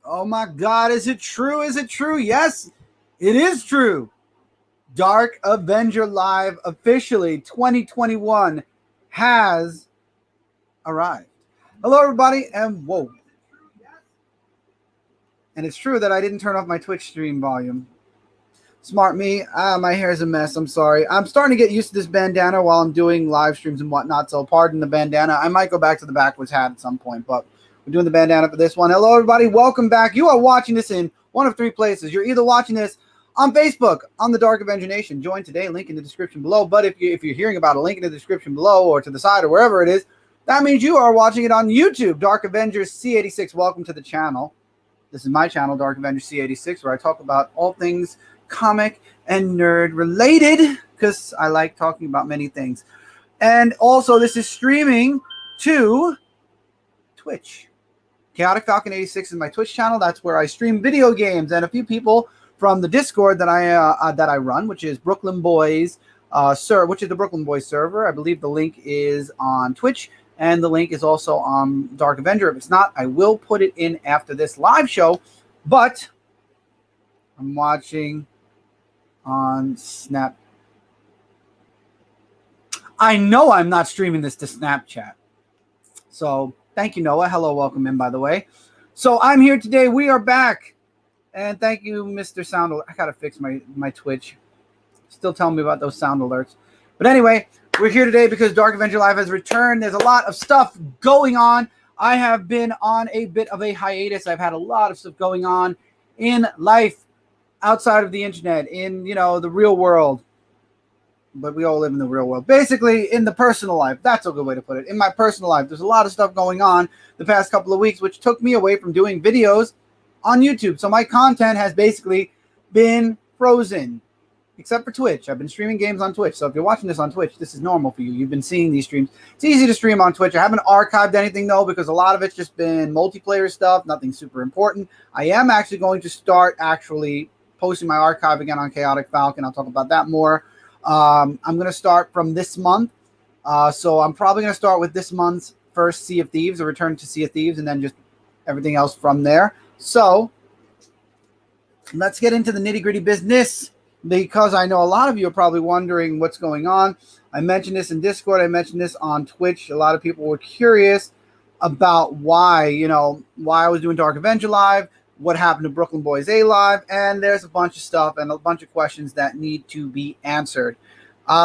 Oh my God, is it true? Is it true? Yes, it is true. Dark Avenger Live officially 2021 has arrived. Hello, everybody, and whoa. And it's true that I didn't turn off my Twitch stream volume. Smart me. My hair is a mess. I'm sorry. I'm starting to get used to this bandana while I'm doing live streams and whatnot, so pardon the bandana. I might go back to the backwards hat at some point, but we're doing the bandana for this one. Hello, everybody. Welcome back. You are watching this in one of three places. You're either watching this on Facebook, on the Dark Avenger Nation. Join today. Link in the description below. But if you're hearing about a link in the description below or to the side or wherever it is, that means you are watching it on YouTube. Dark Avenger C86. Welcome to the channel. This is my channel, Dark Avenger C86, where I talk about all things comic and nerd related, because I like talking about many things. And also, this is streaming to Twitch. Chaotic Falcon 86 is my Twitch channel. That's where I stream video games, and a few people from the Discord that I run, which is Brooklyn Boys, which is the Brooklyn Boys server. I believe the link is on Twitch, and the link is also on Dark Avenger. If it's not, I will put it in after this live show. But I'm watching on Snap. I know I'm not streaming this to Snapchat. So thank you, Noah. Hello, welcome in, by the way. So I'm here today. We are back. And thank you, Mr. Sound Alert. I got to fix my Twitch. Still telling me about those sound alerts. But anyway, we're here today because Dark Avenger Live has returned. There's a lot of stuff going on. I have been on a bit of a hiatus. I've had a lot of stuff going on in life outside of the internet, in, the real world. But we all live in the real world. Basically, in the personal life. That's a good way to put it. In my personal life, there's a lot of stuff going on the past couple of weeks, which took me away from doing videos on YouTube. So my content has basically been frozen, except for Twitch. I've been streaming games on Twitch. So if you're watching this on Twitch, this is normal for you. You've been seeing these streams. It's easy to stream on Twitch. I haven't archived anything, though, because a lot of it's just been multiplayer stuff, nothing super important. I am actually going to start posting my archive again on Chaotic Falcon. I'll talk about that more. I'm going to start from this month. So I'm probably going to start with this month's first Sea of Thieves, a return to Sea of Thieves, and then just everything else from there. So let's get into the nitty-gritty business, because I know a lot of you are probably wondering what's going on. I mentioned this in Discord. I mentioned this on Twitch. A lot of people were curious about why I was doing Dark Avenger Live, what happened to Brooklyn Boys A Live, and there's a bunch of stuff and a bunch of questions that need to be answered.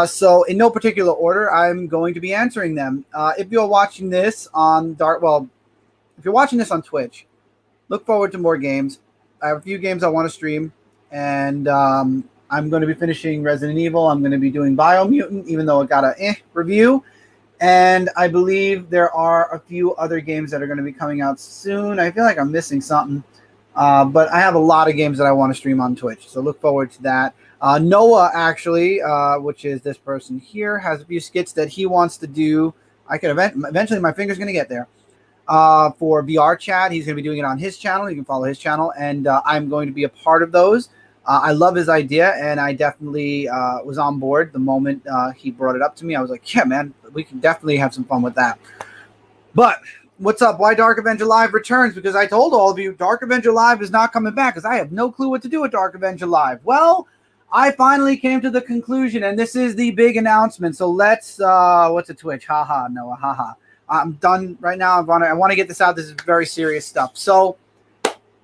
So in no particular order, I'm going to be answering them. If you're watching this on if you're watching this on Twitch, look forward to more games. I have a few games I want to stream, and I'm going to be finishing Resident Evil. I'm going to be doing Biomutant, even though it got a review. And I believe there are a few other games that are going to be coming out soon. I feel like I'm missing something. But I have a lot of games that I want to stream on Twitch, so look forward to that. Noah, actually, which is this person here, has a few skits that he wants to do. I could eventually, my finger's going to get there. For VR chat, he's going to be doing it on his channel. You can follow his channel, and I'm going to be a part of those. I love his idea, and I definitely was on board the moment he brought it up to me. I was like, yeah, man, we can definitely have some fun with that. But what's up? Why Dark Avenger Live returns? Because I told all of you Dark Avenger Live is not coming back because I have no clue what to do with Dark Avenger Live. Well, I finally came to the conclusion, and this is the big announcement. So let's, what's a Twitch? Haha, Noah, haha. I'm done right now. I want to get this out. This is very serious stuff. So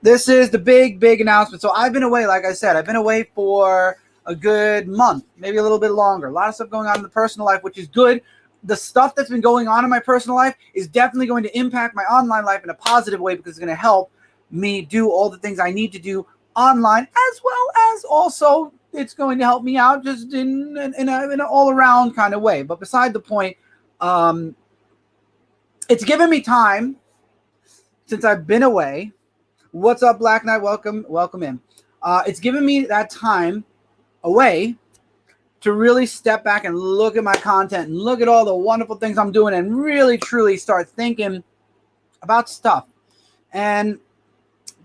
this is the big announcement. So I've been away, like I said. I've been away for a good month, maybe a little bit longer. A lot of stuff going on in the personal life, which is good. The stuff that's been going on in my personal life is definitely going to impact my online life in a positive way, because it's going to help me do all the things I need to do online, as well as also it's going to help me out just in an all-around kind of way. But beside the point, it's given me time since I've been away. What's up, Black Knight? Welcome in. It's given me that time away to really step back and look at my content and look at all the wonderful things I'm doing and really, truly start thinking about stuff. And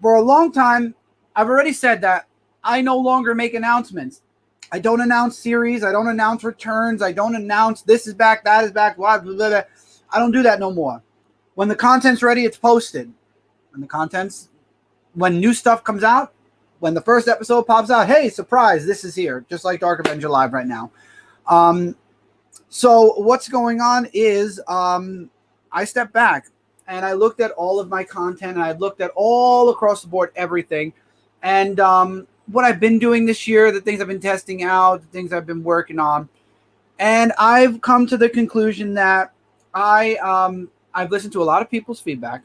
for a long time, I've already said that I no longer make announcements. I don't announce series. I don't announce returns. I don't announce this is back, that is back, blah, blah, blah, blah. I don't do that no more. When the content's ready, it's posted. When the content's when new stuff comes out, when the first episode pops out, hey, surprise, this is here, just like Dark Avenger Live right now. So what's going on is I stepped back and I looked at all of my content, and I looked at all across the board, everything. And what I've been doing this year, the things I've been testing out, the things I've been working on. And I've come to the conclusion that I've listened to a lot of people's feedback,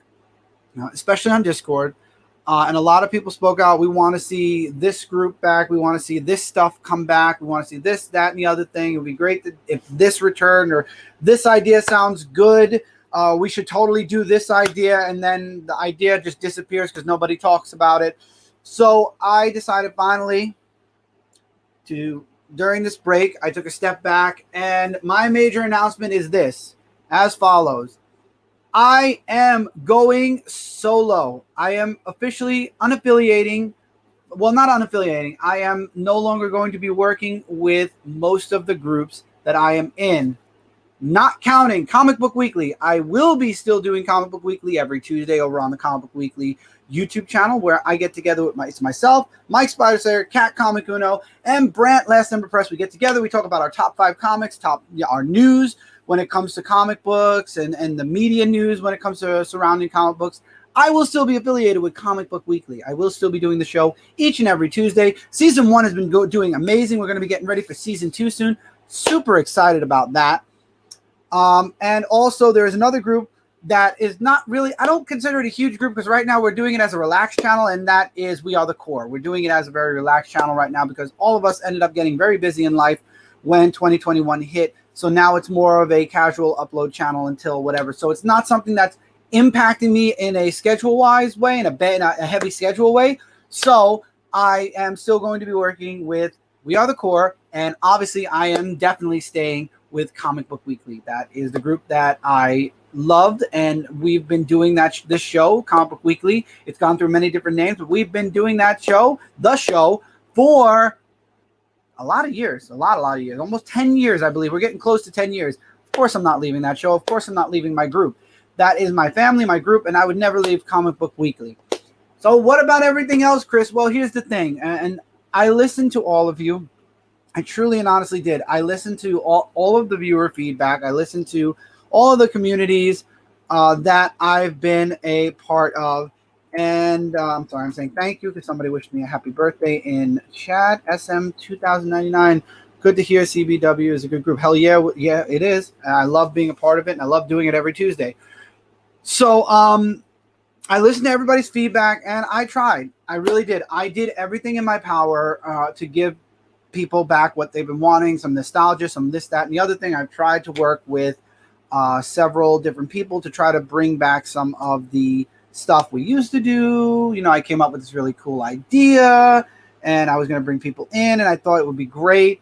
especially on Discord. And a lot of people spoke out. We want to see this group back. We want to see this stuff come back. We want to see this, that, and the other thing. It would be great if this returned, or this idea sounds good. We should totally do this idea. And then the idea just disappears because nobody talks about it. So I decided finally during this break, I took a step back, and my major announcement is this, as follows. I am going solo. I am officially unaffiliating. Well, not unaffiliating. I am no longer going to be working with most of the groups that I am in. Not counting Comic Book Weekly. I will be still doing Comic Book Weekly every Tuesday over on the Comic Book Weekly YouTube channel, where I get together with myself, Mike Spider-Slayer, Cat Comic Uno, and Brant Last Ember Press. We get together. We talk about our top 5 comics, our news when it comes to comic books, and the media news when it comes to surrounding comic books. I will still be affiliated with Comic Book Weekly. I will still be doing the show each and every Tuesday. Season 1 has been doing amazing. We're going to be getting ready for Season 2 soon. Super excited about that. And also there's another group that is not really, I don't consider it a huge group, because right now we're doing it as a relaxed channel, and that is We Are the Core. We're doing it as a very relaxed channel right now because all of us ended up getting very busy in life when 2021 hit. So now it's more of a casual upload channel until whatever. So it's not something that's impacting me in a schedule-wise way, in a heavy schedule way. So I am still going to be working with We Are the Core, and obviously I am definitely staying with Comic Book Weekly. That is the group that I loved, and we've been doing this show, Comic Book Weekly. It's gone through many different names, but we've been doing the show for a lot of years, a lot of years, almost 10 years, I believe. We're getting close to 10 years. Of course I'm not leaving that show. Of course I'm not leaving my group. That is my family, my group, and I would never leave Comic Book Weekly. So what about everything else, Chris? Well, here's the thing, and I listened to all of you. I truly and honestly did. I listened to all of the viewer feedback. I listened to all of the communities that I've been a part of. And I'm sorry, I'm saying thank you because somebody wished me a happy birthday in chat. SM 2099. Good to hear. CBW is a good group. Hell yeah, it is. And I love being a part of it, and I love doing it every Tuesday. So I listened to everybody's feedback, and I tried. I really did. I did everything in my power to give people back what they've been wanting, some nostalgia, some this, that, and the other thing. I've tried to work with several different people to try to bring back some of the stuff we used to do. You know, I came up with this really cool idea, and I was going to bring people in, and I thought it would be great.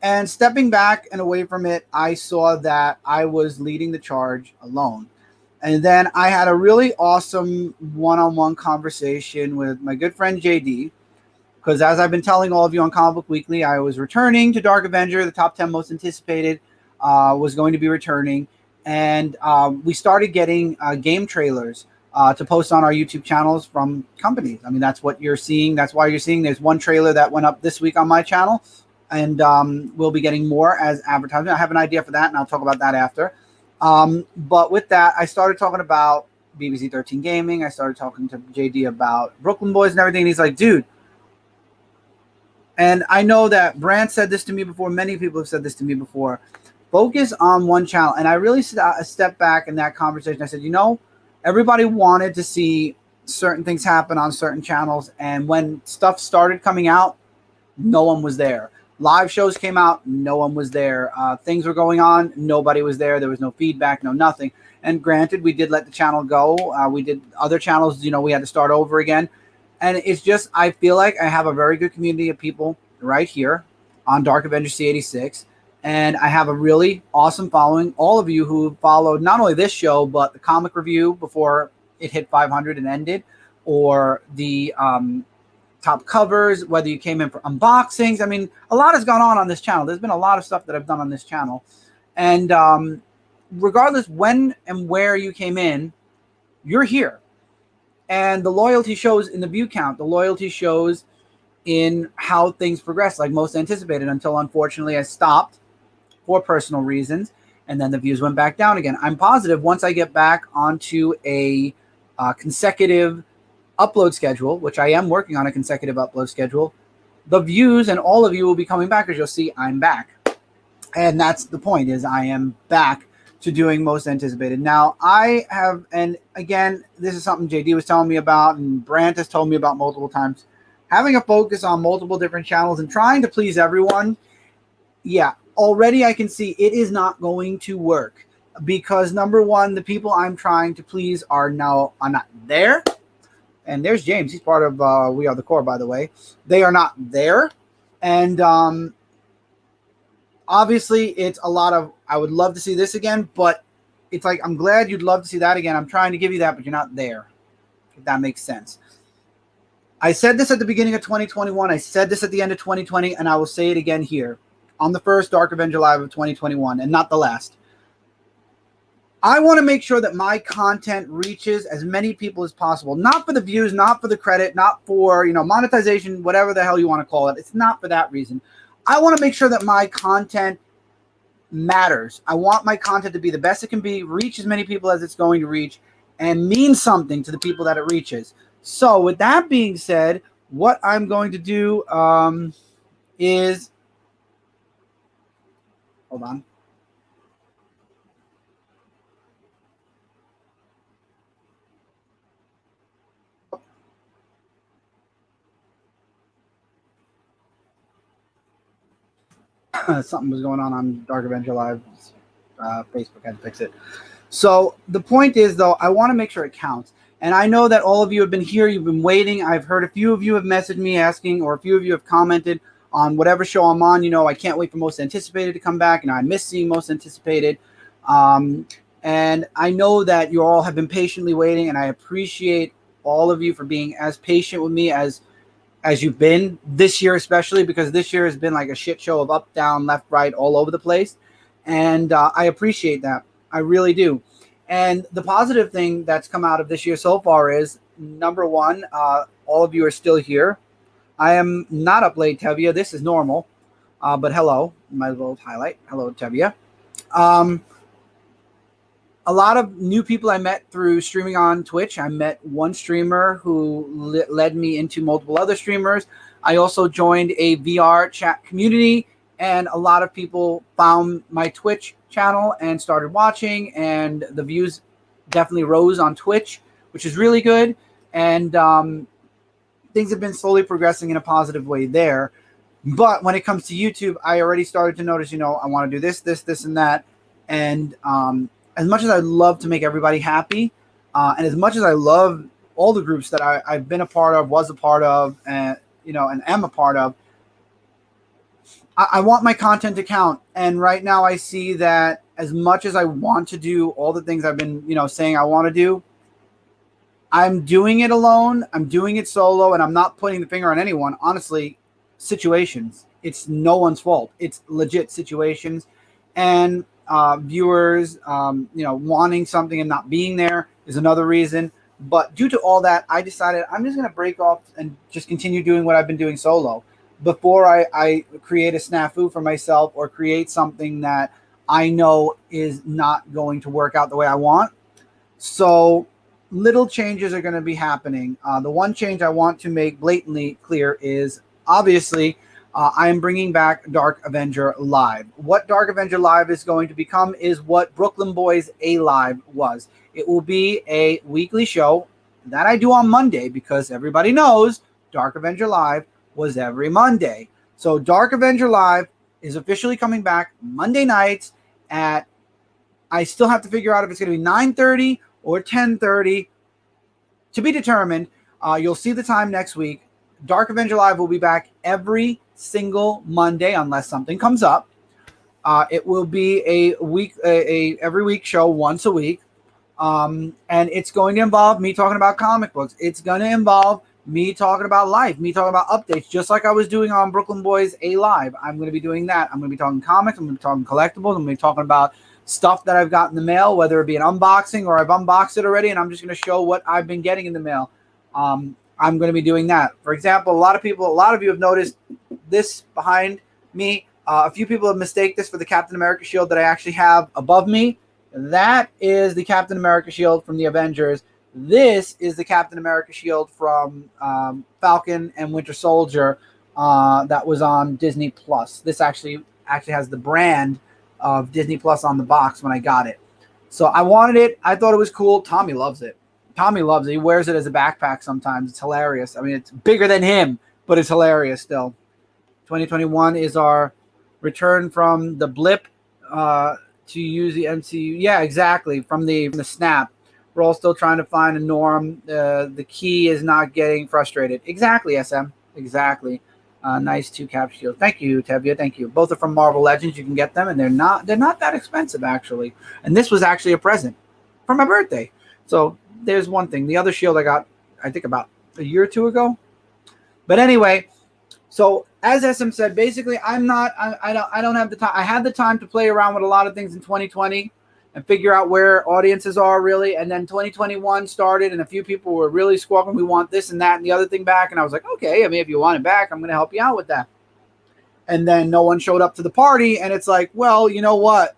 And stepping back and away from it, I saw that I was leading the charge alone. And then I had a really awesome one-on-one conversation with my good friend JD, because as I've been telling all of you on Comic Book Weekly, I was returning to Dark Avenger. The top 10 most anticipated was going to be returning. And we started getting game trailers to post on our YouTube channels from companies. I mean, that's what you're seeing. That's why you're seeing there's one trailer that went up this week on my channel. And we'll be getting more as advertisement. I have an idea for that, and I'll talk about that after. But with that, I started talking about BBC 13 Gaming. I started talking to JD about Brooklyn Boys and everything. And he's like, dude. And I know that Brand said this to me before. Many people have said this to me before. Focus on one channel. And I really stepped back in that conversation. I said, you know, everybody wanted to see certain things happen on certain channels. And when stuff started coming out, no one was there. Live shows came out, no one was there. Things were going on, nobody was there. There was no feedback, no nothing. And granted, we did let the channel go. We did other channels, you know, we had to start over again. And it's just, I feel like I have a very good community of people right here on Dark Avenger C86. And I have a really awesome following. All of you who followed not only this show, but the comic review before it hit 500 and ended, or the top covers, whether you came in for unboxings. I mean, a lot has gone on this channel. There's been a lot of stuff that I've done on this channel. And regardless when and where you came in, you're here. And the loyalty shows in the view count. The loyalty shows in how things progress, like most anticipated, until unfortunately I stopped for personal reasons, and then the views went back down again. I'm positive once I get back onto a consecutive upload schedule, which I am working on a consecutive upload schedule, the views and all of you will be coming back, as you'll see I'm back. And that's the point, is I am back to doing most anticipated. Now I have, and again, this is something JD was telling me about and Brant has told me about multiple times, having a focus on multiple different channels and trying to please everyone. Yeah, already I can see it is not going to work, because number one, the people I'm trying to please are not there. And there's James. He's part of We Are the Core, by the way. They are not there. And obviously, it's a lot of, I would love to see this again, but it's like, I'm glad you'd love to see that again. I'm trying to give you that, but you're not there, if that makes sense. I said this at the beginning of 2021. I said this at the end of 2020, and I will say it again here on the first Dark Avenger Live of 2021, and not the last. I want to make sure that my content reaches as many people as possible. Not for the views, not for the credit, not for, monetization, whatever the hell you want to call it. It's not for that reason. I want to make sure that my content matters. I want my content to be the best it can be, reach as many people as it's going to reach, and mean something to the people that it reaches. So with that being said, what I'm going to do is, hold on. Something was going on Dark Avenger Live. Facebook had to fix it. So the point is, though, I want to make sure it counts. And I know that all of you have been here. You've been waiting. I've heard a few of you have messaged me asking, or a few of you have commented on whatever show I'm on. I can't wait for Most Anticipated to come back. I miss seeing Most Anticipated. And I know that you all have been patiently waiting, and I appreciate all of you for being as patient with me as you've been this year, especially because this year has been like a shit show of up, down, left, right, all over the place. And I appreciate that. I really do. And the positive thing that's come out of this year so far is, number one, all of you are still here. I am not up late, Tevia. This is normal. But hello. Might as well highlight. Hello, Tevia. A lot of new people I met through streaming on Twitch. I met one streamer who led me into multiple other streamers. I also joined a VR chat community, and a lot of people found my Twitch channel and started watching, and the views definitely rose on Twitch, which is really good. And things have been slowly progressing in a positive way there. But when it comes to YouTube, I already started to notice, I want to do this, and that. And as much as I love to make everybody happy, and as much as I love all the groups that I've been a part of, was a part of, and am a part of, I want my content to count. And right now I see that as much as I want to do all the things I've been, saying I want to do, I'm doing it alone. I'm doing it solo, and I'm not putting the finger on anyone. Honestly, situations. It's no one's fault. It's legit situations. And viewers, wanting something and not being there is another reason. But due to all that, I decided I'm just going to break off and just continue doing what I've been doing solo before I create a snafu for myself or create something that I know is not going to work out the way I want. So little changes are going to be happening. The one change I want to make blatantly clear is, obviously, I am bringing back Dark Avenger Live. What Dark Avenger Live is going to become is what Brooklyn Boys A Live was. It will be a weekly show that I do on Monday, because everybody knows Dark Avenger Live was every Monday. So Dark Avenger Live is officially coming back Monday nights at, I still have to figure out if it's going to be 9:30 or 10:30, to be determined. You'll see the time next week. Dark Avenger Live will be back every single Monday unless something comes up. It will be a every week show, once a week. And it's going to involve me talking about comic books. It's going to involve me talking about life, me talking about updates, just like I was doing on Brooklyn Boys A Live. I'm going to be doing that. I'm going to be talking comics. I'm going to be talking collectibles. I'm going to be talking about stuff that I've got in the mail, whether it be an unboxing or I've unboxed it already, and I'm just going to show what I've been getting in the mail. I'm going to be doing that. For example, a lot of you have noticed this behind me. A few people have mistaken this for the Captain America shield that I actually have above me. That is the Captain America shield from the Avengers. This is the Captain America shield from Falcon and Winter Soldier that was on Disney Plus. This actually has the brand of Disney Plus on the box when I got it. So I wanted it. I thought it was cool. Tommy loves it. Tommy loves it. He wears it as a backpack sometimes. It's hilarious. I mean, it's bigger than him, but it's hilarious still. 2021 is our return from the blip to use the MCU. Yeah, exactly. From the snap. We're all still trying to find a norm. The key is not getting frustrated. Exactly, SM. Exactly. Nice 2 cap shields. Thank you, Tevia. Thank you. Both are from Marvel Legends. You can get them, and they're not that expensive actually. And this was actually a present for my birthday. So there's one thing. The other shield I got, I think about a year or 2 ago. But anyway, so as SM said, basically I don't have the time. I had the time to play around with a lot of things in 2020 and figure out where audiences are really. And then 2021 started, and a few people were really squawking, we want this and that and the other thing back. And I was like, okay, I mean, if you want it back, I'm going to help you out with that. And then no one showed up to the party. And it's like, well, you know what?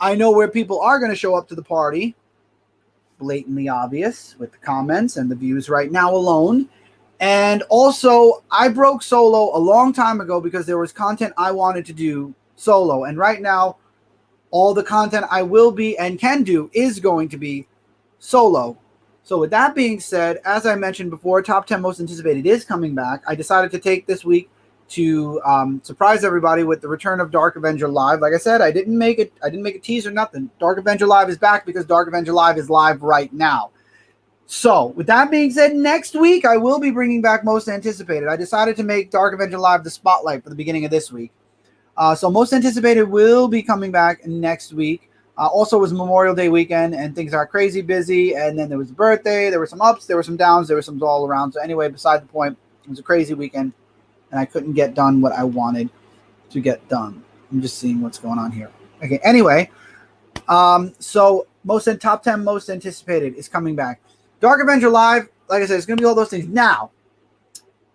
I know where people are going to show up to the party. Blatantly obvious with the comments and the views right now alone. And also, I broke solo a long time ago because there was content I wanted to do solo. And right now, all the content I will be and can do is going to be solo. So with that being said, as I mentioned before, Top 10 Most Anticipated is coming back. I decided to take this week to surprise everybody with the return of Dark Avenger Live. Like I said, I didn't make a teaser, nothing. Dark Avenger Live is back because Dark Avenger Live is live right now. So with that being said, next week I will be bringing back Most Anticipated. I decided to make Dark Avenger Live the spotlight for the beginning of this week. So Most Anticipated will be coming back next week. Also, it was Memorial Day weekend, and things are crazy busy. And then there was a birthday. There were some ups. There were some downs. There were some all around. So anyway, beside the point, it was a crazy weekend, and I couldn't get done what I wanted to get done. I'm just seeing what's going on here. Okay, anyway, so Top 10 Most Anticipated is coming back. Dark Avenger Live, like I said, it's going to be all those things. Now,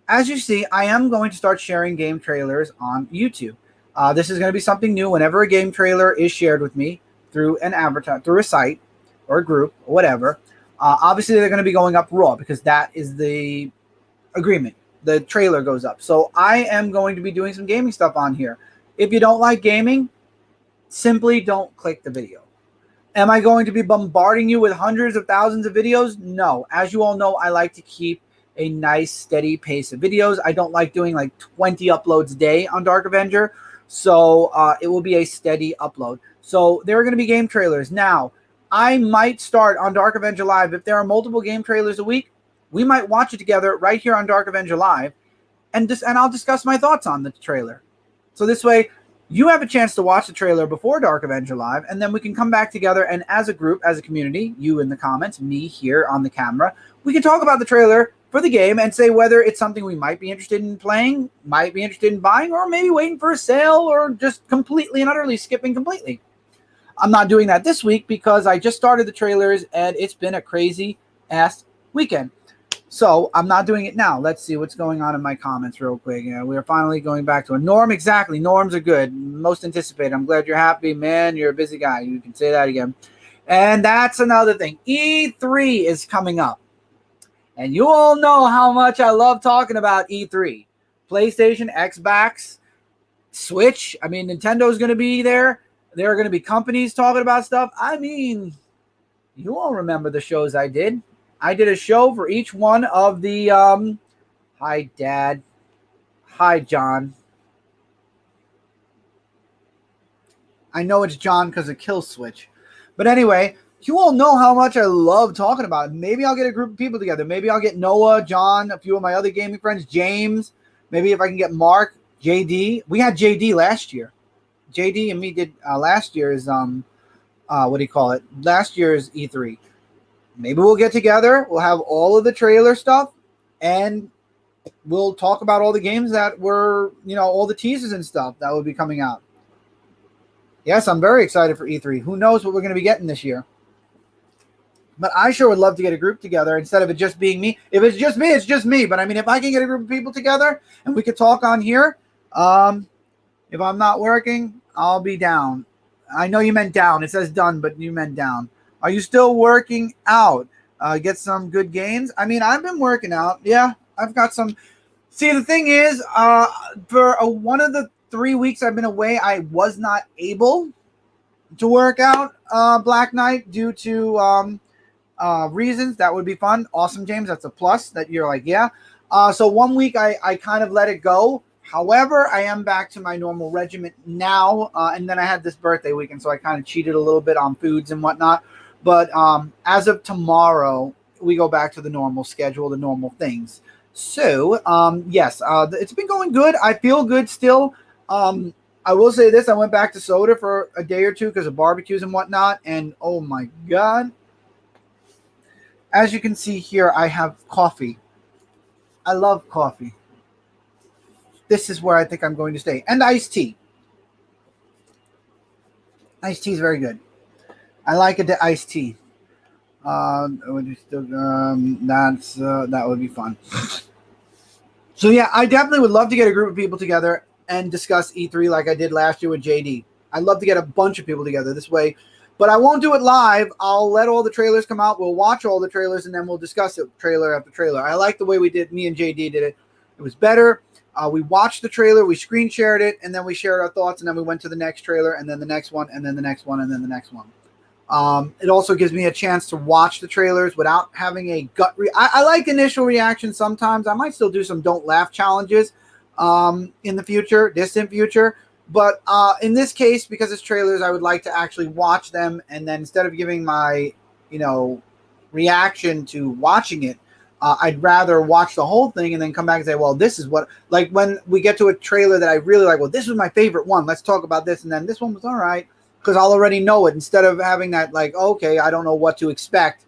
as you see, I am going to start sharing game trailers on YouTube. This is going to be something new. Whenever a game trailer is shared with me through through a site or a group or whatever, obviously they're going to be going up raw because that is the agreement. The trailer goes up. So I am going to be doing some gaming stuff on here. If you don't like gaming, simply don't click the video. Am I going to be bombarding you with hundreds of thousands of videos? No. As you all know, I like to keep a nice steady pace of videos. I don't like doing like 20 uploads a day on Dark Avenger. So it will be a steady upload. So there are going to be game trailers. Now, I might start on Dark Avenger Live. If there are multiple game trailers a week, we might watch it together right here on Dark Avenger Live. And I'll discuss my thoughts on the trailer. So this way, you have a chance to watch the trailer before Dark Avenger Live, and then we can come back together and as a group, as a community, you in the comments, me here on the camera, we can talk about the trailer for the game and say whether it's something we might be interested in playing, might be interested in buying, or maybe waiting for a sale, or just completely and utterly skipping completely. I'm not doing that this week because I just started the trailers and it's been a crazy ass weekend. So I'm not doing it now. Let's see what's going on in my comments real quick. We're finally going back to a norm. Exactly. Norms are good. Most anticipated. I'm glad you're happy, man. You're a busy guy. You can say that again. And that's another thing. E3 is coming up. And you all know how much I love talking about E3. PlayStation, Xbox, Switch. I mean, Nintendo's going to be there. There are going to be companies talking about stuff. I mean, you all remember the shows I did. I did a show for each one of the, hi, Dad. Hi, John. I know it's John because of Kill Switch. But anyway, you all know how much I love talking about it. Maybe I'll get a group of people together. Maybe I'll get Noah, John, a few of my other gaming friends, James. Maybe if I can get Mark, JD. We had JD last year. JD and me did last year's, what do you call it? Last year's E3. Maybe we'll get together. We'll have all of the trailer stuff, and we'll talk about all the games that were, all the teasers and stuff that will be coming out. Yes, I'm very excited for E3. Who knows what we're going to be getting this year? But I sure would love to get a group together instead of it just being me. If it's just me, it's just me. But I mean, if I can get a group of people together and we could talk on here, if I'm not working, I'll be down. I know you meant down. It says done, but you meant down. Are you still working out? Get some good gains. I mean, I've been working out. Yeah, I've got some. See, the thing is, for one of the 3 weeks I've been away, I was not able to work out Black Knight due to reasons. That would be fun. Awesome, James. That's a plus that you're like, yeah. So 1 week I kind of let it go. However, I am back to my normal regiment now. And then I had this birthday weekend, so I kind of cheated a little bit on foods and whatnot. But as of tomorrow, we go back to the normal schedule, the normal things. So, yes, it's been going good. I feel good still. I will say this. I went back to soda for a day or two because of barbecues and whatnot. And, oh, my God. As you can see here, I have coffee. I love coffee. This is where I think I'm going to stay. And iced tea. Iced tea is very good. I like it, the iced tea. That would be fun. So, yeah, I definitely would love to get a group of people together and discuss E3 like I did last year with JD. I'd love to get a bunch of people together this way. But I won't do it live. I'll let all the trailers come out. We'll watch all the trailers, and then we'll discuss it trailer after trailer. I like the way me and JD did it. It was better. We watched the trailer, we screen shared it, and then we shared our thoughts, and then we went to the next trailer, and then the next one, and then the next one, and then the next one. It also gives me a chance to watch the trailers without having a gut I like initial reactions sometimes. I might still do some don't laugh challenges in the future, distant future. But in this case, because it's trailers, I would like to actually watch them, and then instead of giving my, reaction to watching it, I'd rather watch the whole thing and then come back and say, well, this is what, like when we get to a trailer that I really like, well, this was my favorite one. Let's talk about this. And then this one was all right because I'll already know it instead of having that like, okay, I don't know what to expect.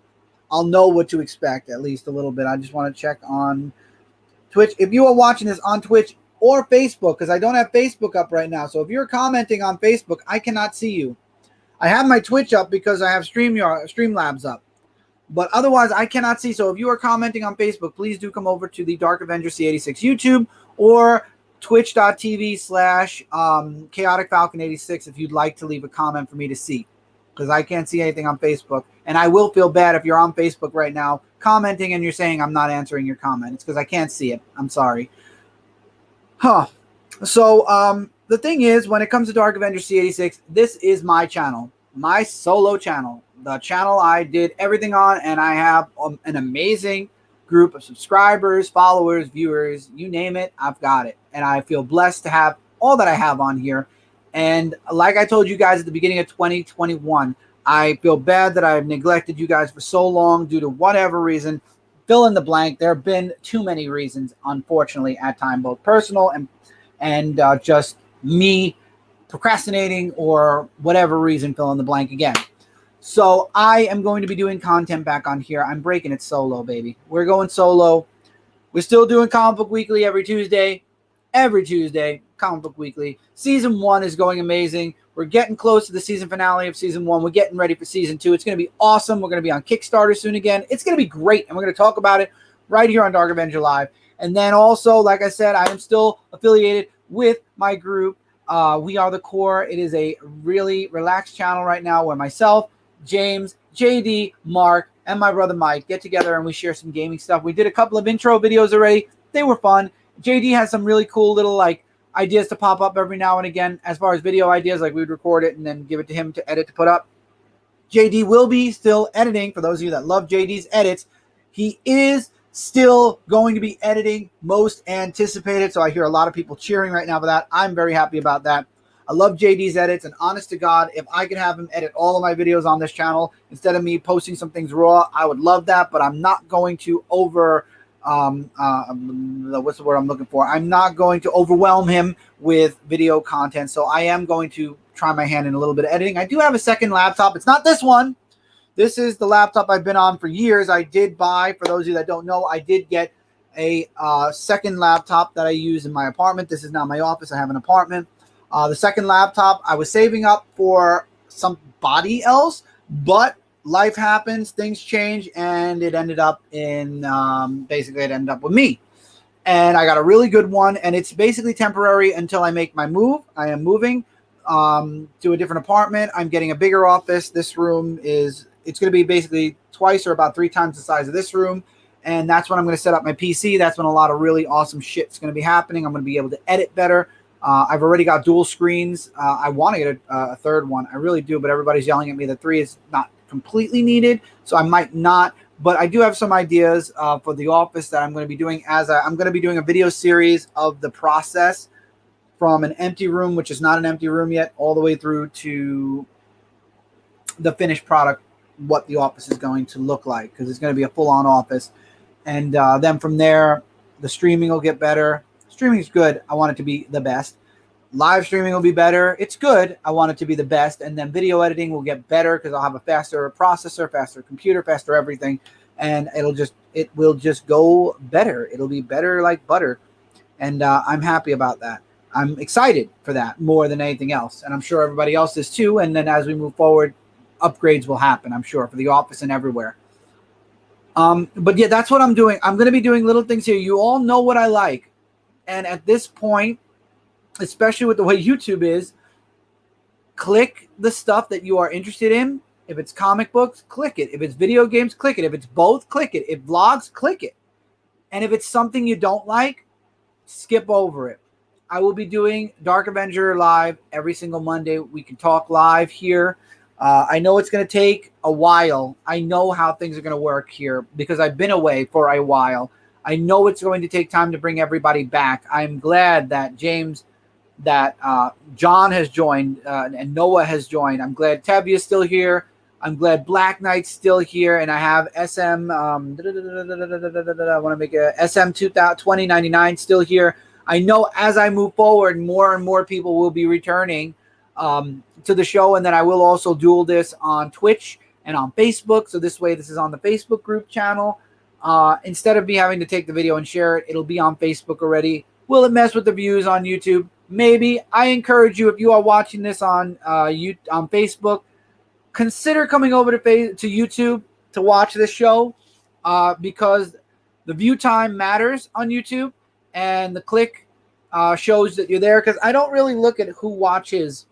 I'll know what to expect at least a little bit. I just want to check on Twitch. If you are watching this on Twitch or Facebook, because I don't have Facebook up right now. So if you're commenting on Facebook, I cannot see you. I have my Twitch up because I have Streamlabs up. But otherwise, I cannot see. So if you are commenting on Facebook, please do come over to the Dark Avenger C86 YouTube or twitch.tv/chaoticfalcon86 if you'd like to leave a comment for me to see. Because I can't see anything on Facebook. And I will feel bad if you're on Facebook right now commenting and you're saying I'm not answering your comment. It's because I can't see it. I'm sorry. So the thing is, when it comes to Dark Avenger C86, this is my channel. My solo channel. The channel I did everything on, and I have an amazing group of subscribers, followers, viewers, you name it, I've got it. And I feel blessed to have all that I have on here. And like I told you guys at the beginning of 2021, I feel bad that I've neglected you guys for so long due to whatever reason. Fill in the blank. There have been too many reasons, unfortunately, at times, both personal and just me procrastinating or whatever reason, fill in the blank again. So I am going to be doing content back on here. I'm breaking it solo, baby. We're going solo. We're still doing Comic Book Weekly every Tuesday. Comic Book Weekly. Season 1 is going amazing. We're getting close to the season finale of Season 1. We're getting ready for Season 2. It's going to be awesome. We're going to be on Kickstarter soon again. It's going to be great, and we're going to talk about it right here on Dark Avenger Live. And then also, like I said, I am still affiliated with my group. We Are the Core. It is a really relaxed channel right now where myself, James, JD, Mark, and my brother Mike get together and we share some gaming stuff. We did a couple of intro videos already. They were fun. JD has some really cool little ideas to pop up every now and again as far as video ideas. Like we'd record it and then give it to him to edit to put up. JD will be still editing. For those of you that love JD's edits, he is still going to be editing Most Anticipated. So I hear a lot of people cheering right now for that. I'm very happy about that. I love JD's edits, and honest to God, if I could have him edit all of my videos on this channel instead of me posting some things raw, I would love that, but I'm not going to what's the word I'm looking for? I'm not going to overwhelm him with video content, so I am going to try my hand in a little bit of editing. I do have a second laptop. It's not this one. This is the laptop I've been on for years. I did buy, for those of you that don't know, I did get a second laptop that I use in my apartment. This is not my office. I have an apartment. The second laptop, I was saving up for somebody else, but life happens, things change, and it ended up in basically it ended up with me. And I got a really good one, and it's basically temporary until I make my move. I am moving to a different apartment. I'm getting a bigger office. This room it's going to be basically twice or about 3 times the size of this room. And that's when I'm going to set up my PC. That's when a lot of really awesome shit's going to be happening. I'm going to be able to edit better. I've already got dual screens. I want to get a third one. I really do, but everybody's yelling at me that 3 is not completely needed. So I might not. But I do have some ideas for the office that I'm going to be doing. I'm going to be doing a video series of the process from an empty room, which is not an empty room yet, all the way through to the finished product, what the office is going to look like, because it's going to be a full-on office. And then from there, the streaming will get better. Streaming is good. I want it to be the best. Live streaming will be better. It's good. I want it to be the best. And then video editing will get better because I'll have a faster processor, faster computer, faster everything. And it will just go better. It'll be better like butter. And I'm happy about that. I'm excited for that more than anything else. And I'm sure everybody else is too. And then as we move forward, upgrades will happen, I'm sure, for the office and everywhere. But yeah, that's what I'm doing. I'm going to be doing little things here. You all know what I like. And at this point, especially with the way YouTube is, click the stuff that you are interested in. If it's comic books, click it. If it's video games, click it. If it's both, click it. If vlogs, click it. And if it's something you don't like, skip over it. I will be doing Dark Avenger live every single Monday. We can talk live here. I know it's going to take a while. I know how things are going to work here because I've been away for a while. I know it's going to take time to bring everybody back. I'm glad that John has joined and Noah has joined. I'm glad Tevye is still here. I'm glad Black Knight's still here, and I have SM. I want to make a SM 2099 still here. I know as I move forward, more and more people will be returning to the show, and then I will also duel this on Twitch and on Facebook. So this way, this is on the Facebook group channel. Instead of me having to take the video and share it, it'll be on Facebook already. Will it mess with the views on YouTube? Maybe. I encourage you, if you are watching this on Facebook, consider coming over to YouTube to watch this show because the view time matters on YouTube, and the click shows that you're there, because I don't really look at who watches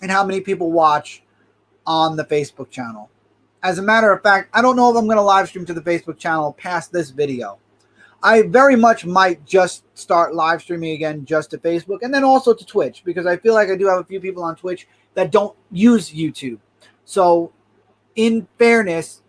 and how many people watch on the Facebook channel. As a matter of fact, I don't know if I'm going to live stream to the Facebook channel past this video. I very much might just start live streaming again just to Facebook and then also to Twitch, because I feel like I do have a few people on Twitch that don't use YouTube. So in fairness,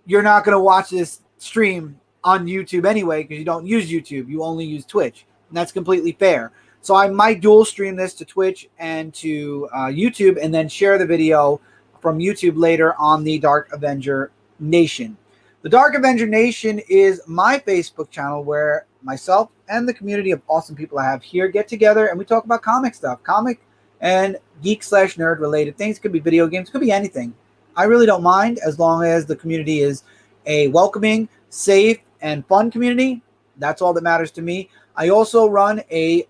you're not going to watch this stream on YouTube anyway because you don't use YouTube. You only use Twitch. And that's completely fair. So I might dual stream this to Twitch and to YouTube and then share the video from YouTube later on the Dark Avenger Nation. The Dark Avenger Nation is my Facebook channel where myself and the community of awesome people I have here get together and we talk about comic stuff, comic and geek/nerd related things. It could be video games, it could be anything. I really don't mind as long as the community is a welcoming, safe, and fun community. That's all that matters to me. I also run a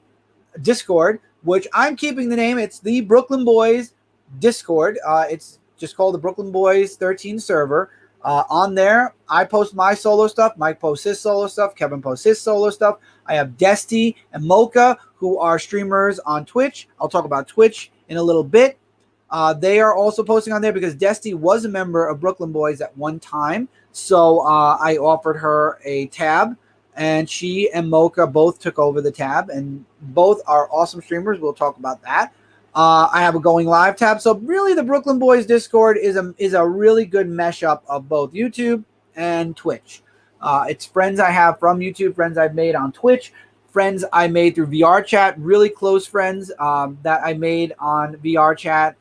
Discord, which I'm keeping the name. It's the Brooklyn Boys Discord. It's just called the Brooklyn Boys 13 server. On there, I post my solo stuff. Mike posts his solo stuff. Kevin posts his solo stuff. I have Desty and Mocha, who are streamers on Twitch. I'll talk about Twitch in a little bit. They are also posting on there because Desty was a member of Brooklyn Boys at one time. So I offered her a tab, and she and Mocha both took over the tab, and both are awesome streamers. We'll talk about that. I have a going live tab. So really the Brooklyn Boys Discord is a really good mesh up of both YouTube and Twitch. It's friends I have from YouTube, friends I've made on Twitch, friends I made through VR chat, really close friends that I made on VR chat,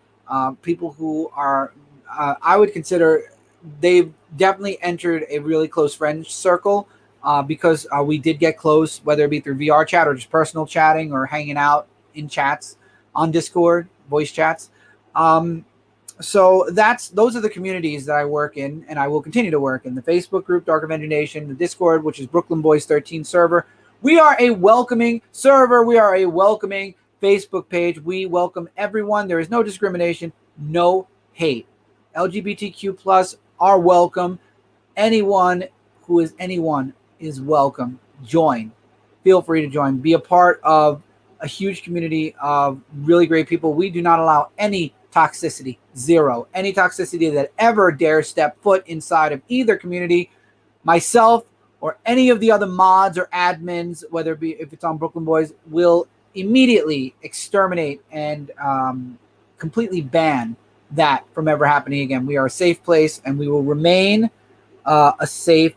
people who are, I would consider, they've definitely entered a really close friend circle because we did get close, whether it be through VR chat or just personal chatting or hanging out in chats on Discord, voice chats. So those are the communities that I work in, and I will continue to work in. The Facebook group, Dark Avenger Nation, the Discord, which is Brooklyn Boys 13 server. We are a welcoming server. We are a welcoming Facebook page. We welcome everyone. There is no discrimination, no hate. LGBTQ plus are welcome. Anyone who is anyone is welcome. Join. Feel free to join. Be a part of a huge community of really great people. We do not allow any toxicity, zero. Any toxicity that ever dares step foot inside of either community, myself or any of the other mods or admins, whether it be if it's on Brooklyn Boys, will immediately exterminate and completely ban that from ever happening again. We are a safe place, and we will remain a safe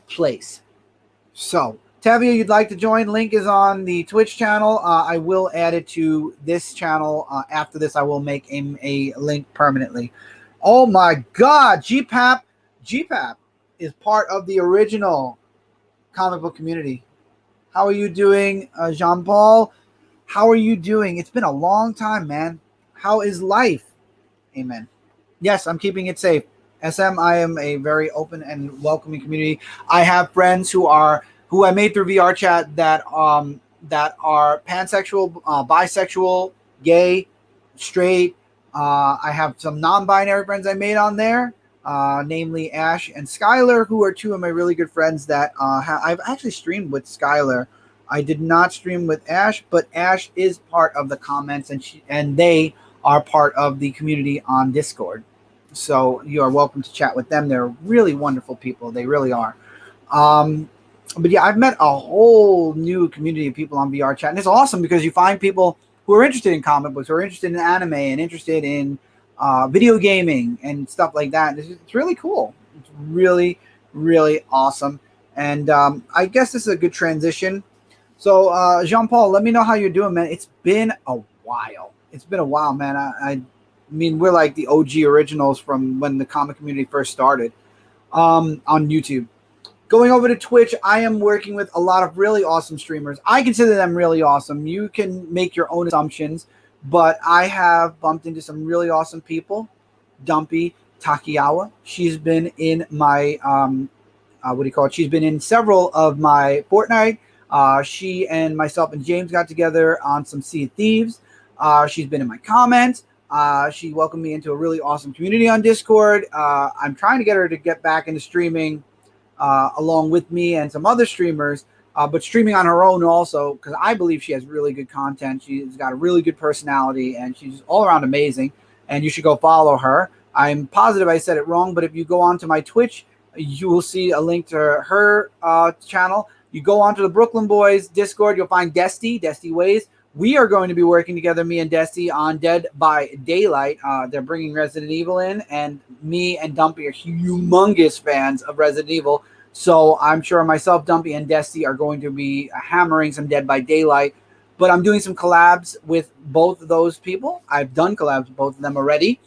place. So, Tavia, you'd like to join? Link is on the Twitch channel. I will add it to this channel. After this, I will make a link permanently. Oh my God, GPAP is part of the original comic book community. How are you doing, Jean-Paul? How are you doing? It's been a long time, man. How is life? Amen. Yes, I'm keeping it safe. SM, I am a very open and welcoming community. I have friends who I made through VR chat that are pansexual, bisexual, gay, straight. I have some non-binary friends I made on there, namely Ash and Skylar, who are two of my really good friends that I've actually streamed with Skylar. I did not stream with Ash, but Ash is part of the comments, and they are part of the community on Discord. So you are welcome to chat with them. They're really wonderful people. They really are. But yeah, I've met a whole new community of people on VR chat. And it's awesome because you find people who are interested in comic books, who are interested in anime and interested in video gaming and stuff like that. It's really cool. It's really, really awesome. And I guess this is a good transition. So Jean-Paul, let me know how you're doing, man. It's been a while. It's been a while, man. I mean, we're like the OG originals from when the comic community first started on YouTube. Going over to Twitch, I am working with a lot of really awesome streamers. I consider them really awesome. You can make your own assumptions, but I have bumped into some really awesome people. Dumpy Takiyawa. She's been in my, She's been in several of my Fortnite. She and myself and James got together on some Sea of Thieves. She's been in my comments. She welcomed me into a really awesome community on Discord. I'm trying to get her to get back into streaming along with me and some other streamers, but streaming on her own also, because I believe she has really good content. She's got a really good personality, and she's all around amazing, and you should go follow her. I'm positive I said it wrong, but if you go onto my Twitch, you will see a link to her channel. You go onto the Brooklyn Boys Discord, you'll find Desty Ways. We are going to be working together, me and Desty, on Dead by Daylight. They're bringing Resident Evil in, and me and Dumpy are humongous fans of Resident Evil. So I'm sure myself, Dumpy, and Desty are going to be hammering some Dead by Daylight. But I'm doing some collabs with both of those people. I've done collabs with both of them already.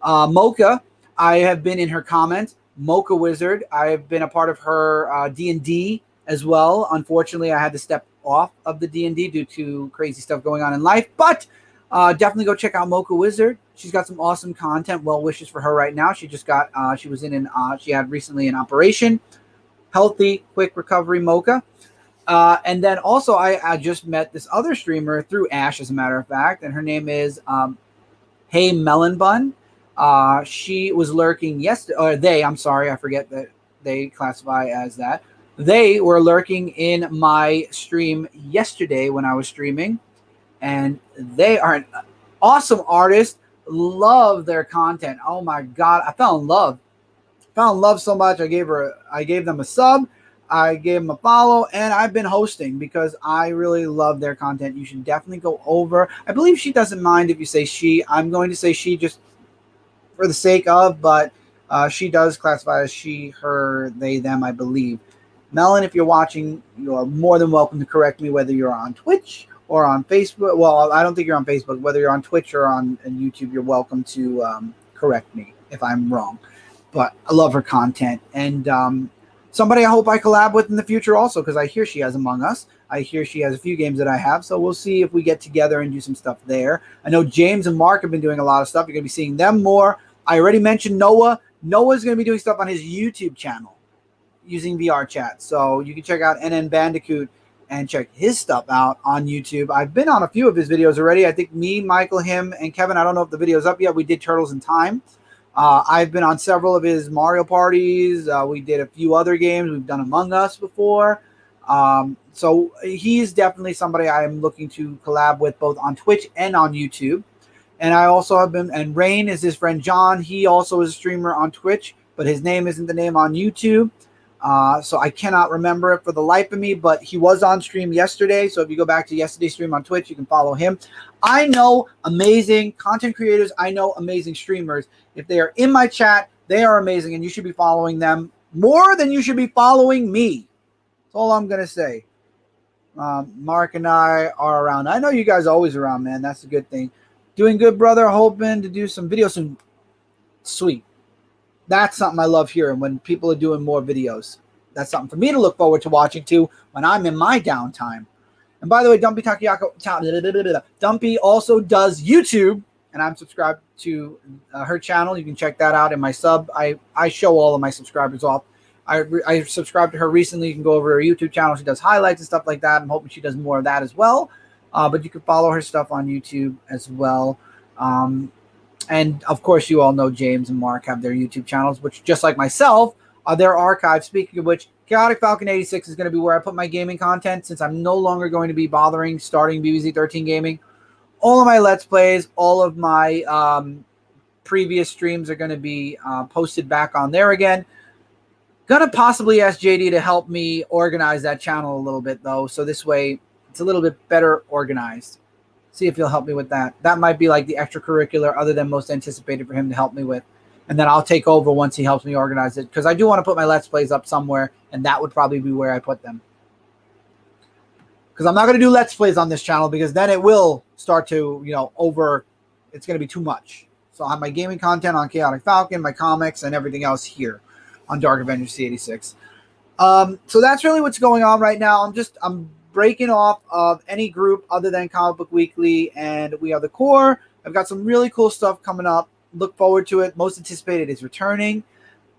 Mocha, I have been in her comments. Mocha Wizard, I have been a part of her D&D as well. Unfortunately, I had to step off of the D&D due to crazy stuff going on in life, but definitely go check out Mocha Wizard. She's got some awesome content. Well wishes for her right now. She just got she had recently an operation. Healthy, quick recovery, Mocha. And then also I just met this other streamer through Ash, as a matter of fact, and her name is Hey Melon Bun. She was lurking yesterday, or they, I'm sorry, I forget that they classify as that. They were lurking in my stream yesterday when I was streaming, and they are an awesome artist. Love their content. Oh my God, I fell in love. Fell in love so much. I gave them a sub, I gave them a follow, and I've been hosting because I really love their content. You should definitely go over. I believe she doesn't mind if you say she. I'm going to say she just for the sake of, but she does classify as she, her, they, them, I believe. Melon, if you're watching, you are more than welcome to correct me, whether you're on Twitch or on Facebook. Well, I don't think you're on Facebook. Whether you're on Twitch or on YouTube, you're welcome to correct me if I'm wrong. But I love her content. And somebody I hope I collab with in the future also, because I hear she has Among Us. I hear she has a few games that I have. So we'll see if we get together and do some stuff there. I know James and Mark have been doing a lot of stuff. You're going to be seeing them more. I already mentioned Noah. Noah's going to be doing stuff on his YouTube channel using VR chat. So you can check out NN Bandicoot and check his stuff out on YouTube. I've been on a few of his videos already. I think me, Michael, him, and Kevin. I don't know if the video's up yet. We did Turtles in Time. I've been on several of his Mario parties. We did a few other games. We've done Among Us before. So he's definitely somebody I am looking to collab with both on Twitch and on YouTube. And I also have been, and Rain is his friend John. He also is a streamer on Twitch, but his name isn't the name on YouTube. So I cannot remember it for the life of me, but he was on stream yesterday. So if you go back to yesterday's stream on Twitch, you can follow him. I know amazing content creators. I know amazing streamers. If they are in my chat, they are amazing, and you should be following them more than you should be following me. That's all I'm going to say. Mark and I are around. I know you guys are always around, man. That's a good thing. Doing good, brother. Hoping to do some videos soon. Sweet. That's something I love hearing when people are doing more videos. That's something for me to look forward to watching too when I'm in my downtime. And by the way, Dumpy Takayako, Dumpy also does YouTube, and I'm subscribed to her channel. You can check that out in my sub. I show all of my subscribers off. I subscribed to her recently. You can go over to her YouTube channel. She does highlights and stuff like that. I'm hoping she does more of that as well. But you can follow her stuff on YouTube as well. And of course, you all know James and Mark have their YouTube channels, which, just like myself, are their archives. Speaking of which, Chaotic Falcon 86 is going to be where I put my gaming content, since I'm no longer going to be bothering starting BBZ 13 Gaming. All of my Let's Plays, all of my previous streams are going to be posted back on there again. Gonna possibly ask JD to help me organize that channel a little bit, though, so this way it's a little bit better organized. See if he'll help me with that. That might be like the extracurricular other than most anticipated for him to help me with. And then I'll take over once he helps me organize it, because I do want to put my Let's Plays up somewhere, and that would probably be where I put them. Because I'm not going to do Let's Plays on this channel, because then it will start to, it's going to be too much. So I'll have my gaming content on Chaotic Falcon, my comics, and everything else here on Dark Avenger C86. So that's really what's going on right now. I'm breaking off of any group other than Comic Book Weekly and We Are the Core. I've got some really cool stuff coming up. Look forward to it. Most anticipated is returning.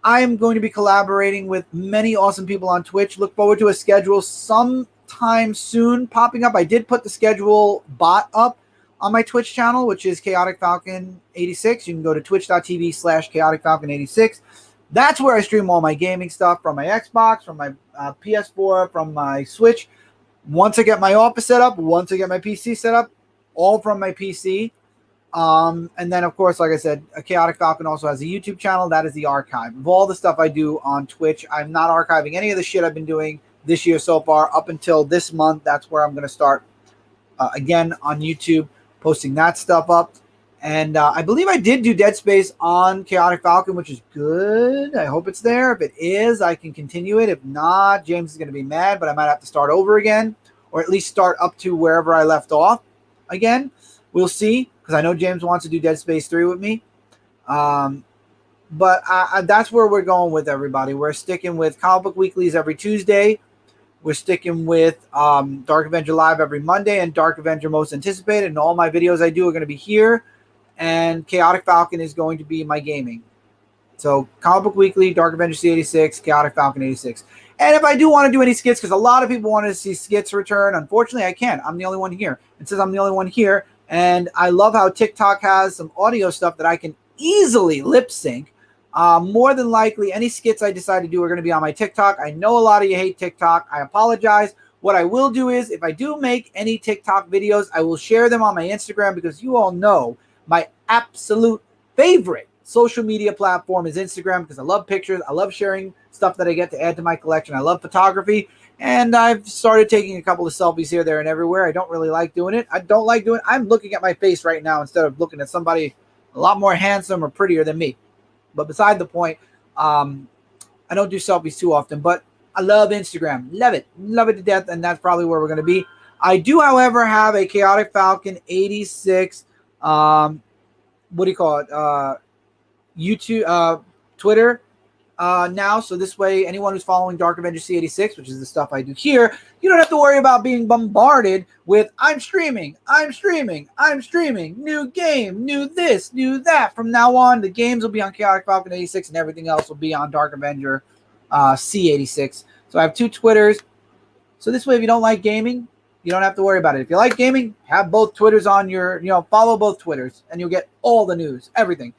I am going to be collaborating with many awesome people on Twitch. Look forward to a schedule sometime soon popping up. I did put the schedule bot up on my Twitch channel, which is Chaotic Falcon 86. You can go to twitch.tv/Chaotic Falcon 86. That's where I stream all my gaming stuff from my Xbox, from my PS4, from my Switch. Once I get my office set up, once I get my PC set up, all from my PC. And then, of course, like I said, Chaotic Falcon also has a YouTube channel. That is the archive of all the stuff I do on Twitch. I'm not archiving any of the shit I've been doing this year so far up until this month. That's where I'm going to start again on YouTube, posting that stuff up. And I believe I did do Dead Space on Chaotic Falcon, which is good. I hope it's there. If it is, I can continue it. If not, James is going to be mad, but I might have to start over again, or at least start up to wherever I left off again. We'll see, because I know James wants to do Dead Space 3 with me. But that's where we're going with everybody. We're sticking with Comic Book Weeklies every Tuesday. We're sticking with Dark Avenger Live every Monday, and Dark Avenger Most Anticipated. And all my videos I do are going to be here. And Chaotic Falcon is going to be my gaming. So Comic Book Weekly, Dark Avenger C86, Chaotic Falcon 86. And if I do want to do any skits, because a lot of people want to see skits return, unfortunately I can't. I'm the only one here. It says I'm the only one here. And I love how TikTok has some audio stuff that I can easily lip sync. More than likely, any skits I decide to do are going to be on my TikTok. I know a lot of you hate TikTok. I apologize. What I will do is, if I do make any TikTok videos, I will share them on my Instagram, because you all know my absolute favorite social media platform is Instagram, because I love pictures. I love sharing stuff that I get to add to my collection. I love photography, and I've started taking a couple of selfies here, there, and everywhere. I don't really like doing it. I'm looking at my face right now instead of looking at somebody a lot more handsome or prettier than me. But beside the point, I don't do selfies too often, but I love Instagram. Love it to death, and that's probably where we're going to be. I do, however, have a Chaotic Falcon 86 YouTube, Twitter now. So this way, anyone who's following Dark Avenger C86, which is the stuff I do here, you don't have to worry about being bombarded with I'm streaming, new game, new this, new that. From now on, the games will be on Chaotic Falcon 86, and everything else will be on Dark Avenger C86. So I have two Twitters. So this way, if you don't like gaming, you don't have to worry about it. If you like gaming, have both Twitters on your, follow both Twitters, and you'll get all the news, everything.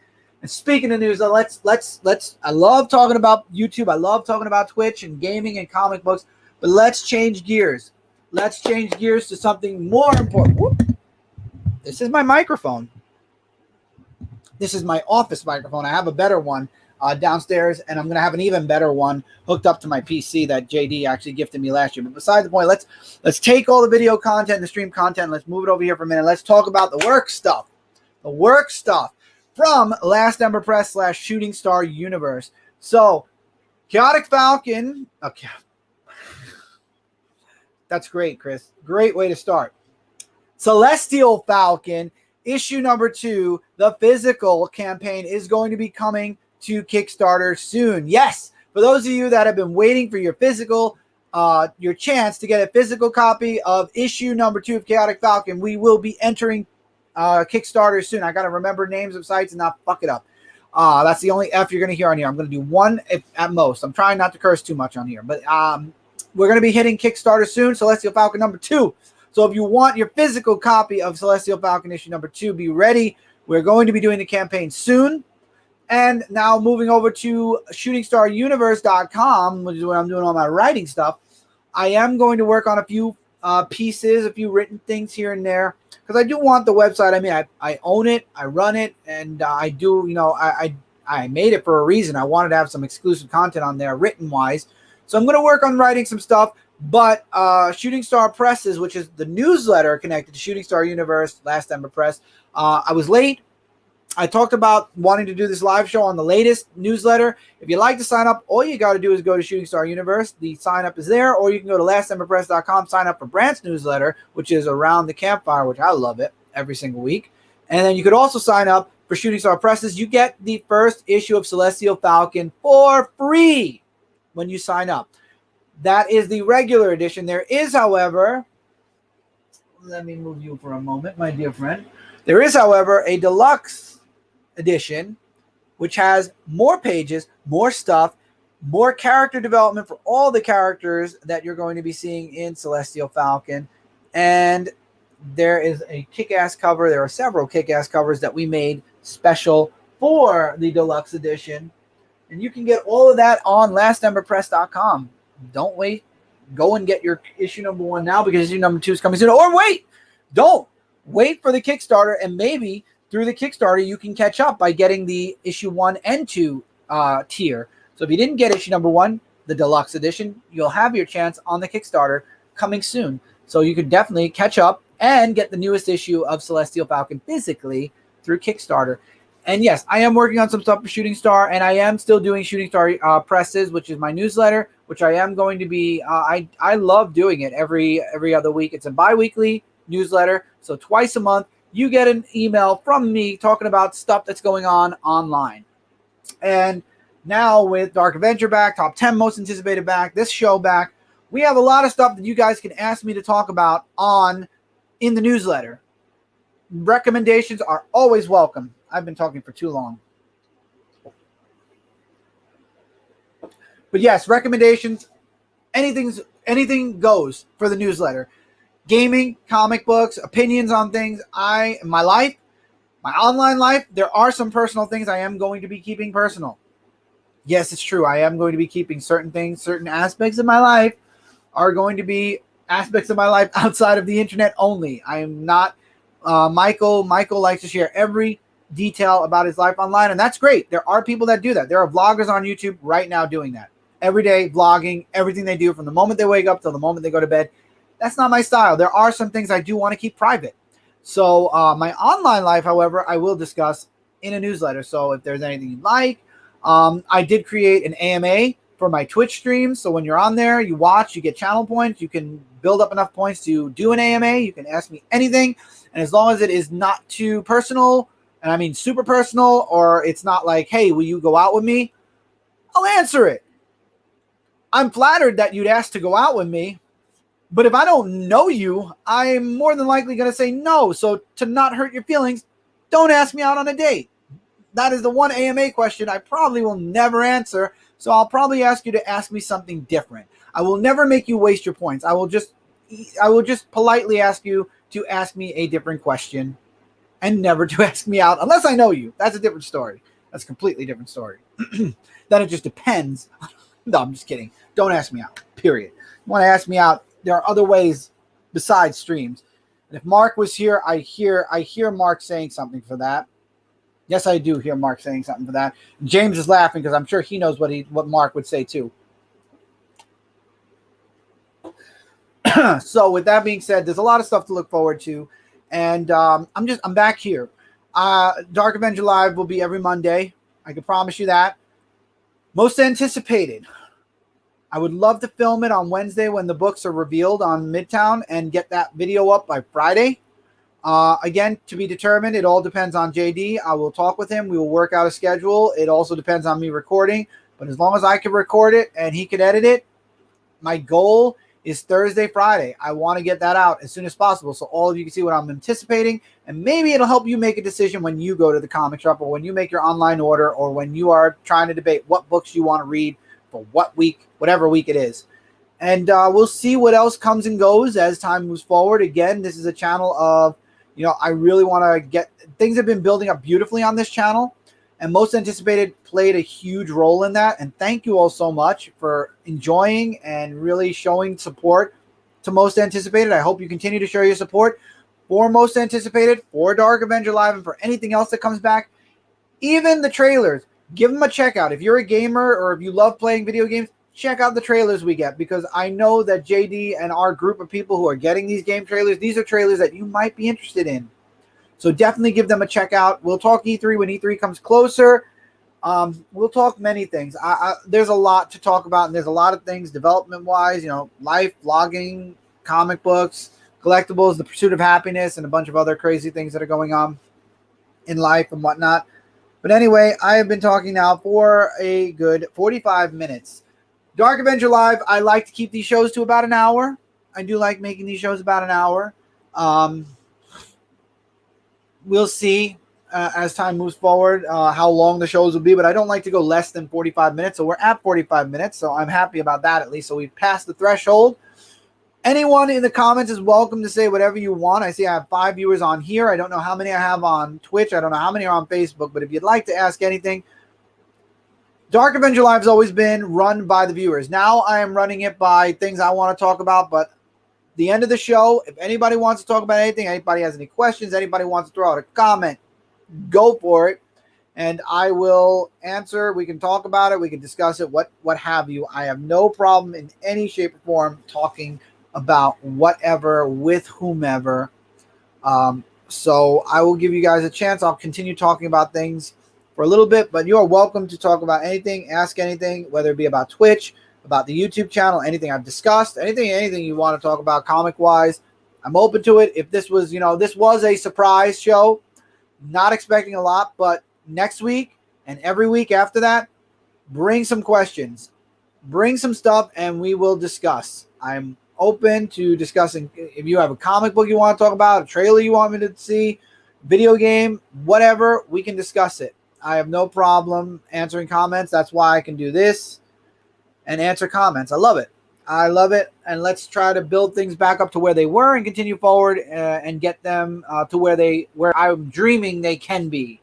And speaking of news, let's. I love talking about YouTube. I love talking about Twitch and gaming and comic books. But let's change gears. Let's change gears to something more important. Whoop. This is my microphone. This is my office microphone. I have a better one downstairs, and I'm going to have an even better one hooked up to my PC that JD actually gifted me last year. But besides the point, let's take all the video content and the stream content, and let's move it over here for a minute. Let's talk about the work stuff. The work stuff from Last Ember Press / Shooting Star Universe. So, Chaotic Falcon. Okay. That's great, Chris. Great way to start. Celestial Falcon, issue number 2, the physical campaign is going to be coming to Kickstarter soon. Yes, for those of you that have been waiting for your physical, your chance to get a physical copy of issue number 2 of Chaotic Falcon, we will be entering Kickstarter soon. I got to remember names of sites and not fuck it up. That's the only F you're going to hear on here. I'm going to do one at most. I'm trying not to curse too much on here, but we're going to be hitting Kickstarter soon. Celestial Falcon number 2. So if you want your physical copy of Celestial Falcon issue number 2, be ready. We're going to be doing the campaign soon. And now moving over to shootingstaruniverse.com, which is where I'm doing all my writing stuff. I am going to work on a few pieces, a few written things here and there, because I do want the website. I mean, I own it, I run it, and I do, I made it for a reason. I wanted to have some exclusive content on there written-wise. So I'm going to work on writing some stuff, but Shooting Star Presses, which is the newsletter connected to Shooting Star Universe, Last Ember Press, I was late. I talked about wanting to do this live show on the latest newsletter. If you'd like to sign up, all you got to do is go to Shooting Star Universe. The sign up is there, or you can go to lastemberpress.com, sign up for Brant's newsletter, which is Around the Campfire, which I love it every single week. And then you could also sign up for Shooting Star Presses. You get the first issue of Celestial Falcon for free when you sign up. That is the regular edition. There is, however, let me move you for a moment, my dear friend. There is, however, a deluxe edition, which has more pages, more stuff, more character development for all the characters that you're going to be seeing in Celestial Falcon. And there is a kick-ass cover. There are several kick-ass covers that we made special for the deluxe edition. And you can get all of that on lastemberpress.com. Don't wait. Go and get your issue number 1 now, because issue number 2 is coming soon. Or wait. Don't. Wait for the Kickstarter, and maybe through the Kickstarter, you can catch up by getting the issue 1 and 2 tier. So if you didn't get issue number 1, the deluxe edition, you'll have your chance on the Kickstarter coming soon. So you could definitely catch up and get the newest issue of Celestial Falcon physically through Kickstarter. And yes, I am working on some stuff for Shooting Star, and I am still doing Shooting Star Presses, which is my newsletter, which I am going to be, I love doing it every other week. It's a bi-weekly newsletter, so twice a month. You get an email from me talking about stuff that's going on online. And now with Dark Avenger back, top 10 most anticipated back, this show back, we have a lot of stuff that you guys can ask me to talk about in the newsletter. Recommendations are always welcome. I've been talking for too long. But yes, recommendations, anything goes for the newsletter. Gaming, comic books, opinions on things. My life, my online life, there are some personal things I am going to be keeping personal. Yes, it's true. I am going to be keeping certain things, certain aspects of my life are going to be aspects of my life outside of the internet only. I am not Michael. Michael likes to share every detail about his life online, and that's great. There are people that do that. There are vloggers on YouTube right now doing that. Every day, vlogging, everything they do from the moment they wake up till the moment they go to bed. That's not my style. There are some things I do want to keep private. So my online life, however, I will discuss in a newsletter. So if there's anything you'd like, I did create an AMA for my Twitch streams. So when you're on there, you watch, you get channel points. You can build up enough points to do an AMA. You can ask me anything. And as long as it is not too personal, and I mean super personal, or it's not like, hey, will you go out with me? I'll answer it. I'm flattered that you'd ask to go out with me. But if I don't know you, I'm more than likely going to say no. So to not hurt your feelings, don't ask me out on a date. That is the one AMA question I probably will never answer. So I'll probably ask you to ask me something different. I will never make you waste your points. I will just politely ask you to ask me a different question and never to ask me out unless I know you. That's a different story. That's a completely different story. Then it just depends. No, I'm just kidding. Don't ask me out, period. You want to ask me out, there are other ways besides streams. And if Mark was here, I hear Mark saying something for that. Yes, I do hear Mark saying something for that. James is laughing because I'm sure he knows what Mark would say too. So with that being said, there's a lot of stuff to look forward to. And I'm back here. Dark Avenger Live will be every Monday. I can promise you that. Most anticipated. I would love to film it on Wednesday when the books are revealed on Midtown and get that video up by Friday. Again, to be determined. It all depends on JD. I will talk with him. We will work out a schedule. It also depends on me recording. But as long as I can record it and he can edit it, my goal is Thursday, Friday. I want to get that out as soon as possible so all of you can see what I'm anticipating. And maybe it'll help you make a decision when you go to the comic shop or when you make your online order or when you are trying to debate what books you want to read for what week, whatever week it is. And we'll see what else comes and goes as time moves forward. Again, this is a channel of, I really want to get – things have been building up beautifully on this channel. And Most Anticipated played a huge role in that. And thank you all so much for enjoying and really showing support to Most Anticipated. I hope you continue to show your support for Most Anticipated, for Dark Avenger Live, and for anything else that comes back. Even the trailers, give them a check out. If you're a gamer or if you love playing video games, check out the trailers we get, because I know that JD and our group of people who are getting these game trailers, these are trailers that you might be interested in. So definitely give them a check out. We'll talk E3 when E3 comes closer. We'll talk many things. There's a lot to talk about, and there's a lot of things development-wise, life, vlogging, comic books, collectibles, the pursuit of happiness, and a bunch of other crazy things that are going on in life and whatnot. But anyway, I have been talking now for a good 45 minutes. Dark Avenger Live, I like to keep these shows to about an hour. I do like making these shows about an hour. We'll see as time moves forward how long the shows will be, but I don't like to go less than 45 minutes. So we're at 45 minutes, so I'm happy about that at least. So we've passed the threshold. Anyone in the comments is welcome to say whatever you want. I see I have 5 viewers on here. I don't know how many I have on Twitch. I don't know how many are on Facebook, but if you'd like to ask anything, Dark Avenger Live has always been run by the viewers. Now I am running it by things I want to talk about, but the end of the show, if anybody wants to talk about anything, anybody has any questions, anybody wants to throw out a comment, go for it, and I will answer. We can talk about it. We can discuss it, what have you. I have no problem in any shape or form talking about whatever with whomever. So I will give you guys a chance. I'll continue talking about things for a little bit, but you are welcome to talk about anything, ask anything, whether it be about Twitch, about the YouTube channel, anything I've discussed, anything you want to talk about comic-wise. I'm open to it. If this was, this was a surprise show, not expecting a lot, but next week and every week after that, bring some questions, bring some stuff, and we will discuss. I'm open to discussing. If you have a comic book you want to talk about, a trailer you want me to see, video game, whatever, we can discuss it. I have no problem answering comments. That's why I can do this and answer comments. I love it. I love it. And let's try to build things back up to where they were and continue forward and get them to where I'm dreaming they can be.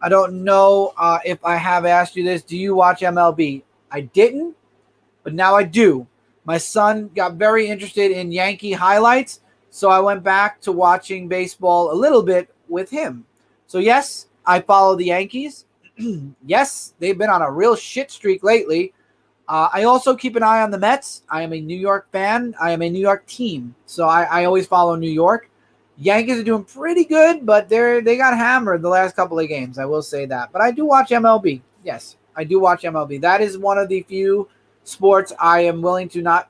I don't know if I have asked you this. Do you watch MLB? I didn't, but now I do. My son got very interested in Yankee highlights, so I went back to watching baseball a little bit with him. So yes, I follow the Yankees. Yes, they've been on a real shit streak lately. I also keep an eye on the Mets. I am a New York fan. I am a New York team, so I always follow New York. Yankees are doing pretty good, but they got hammered the last couple of games. I will say that. But I do watch MLB. Yes, I do watch MLB. That is one of the few sports I am willing to not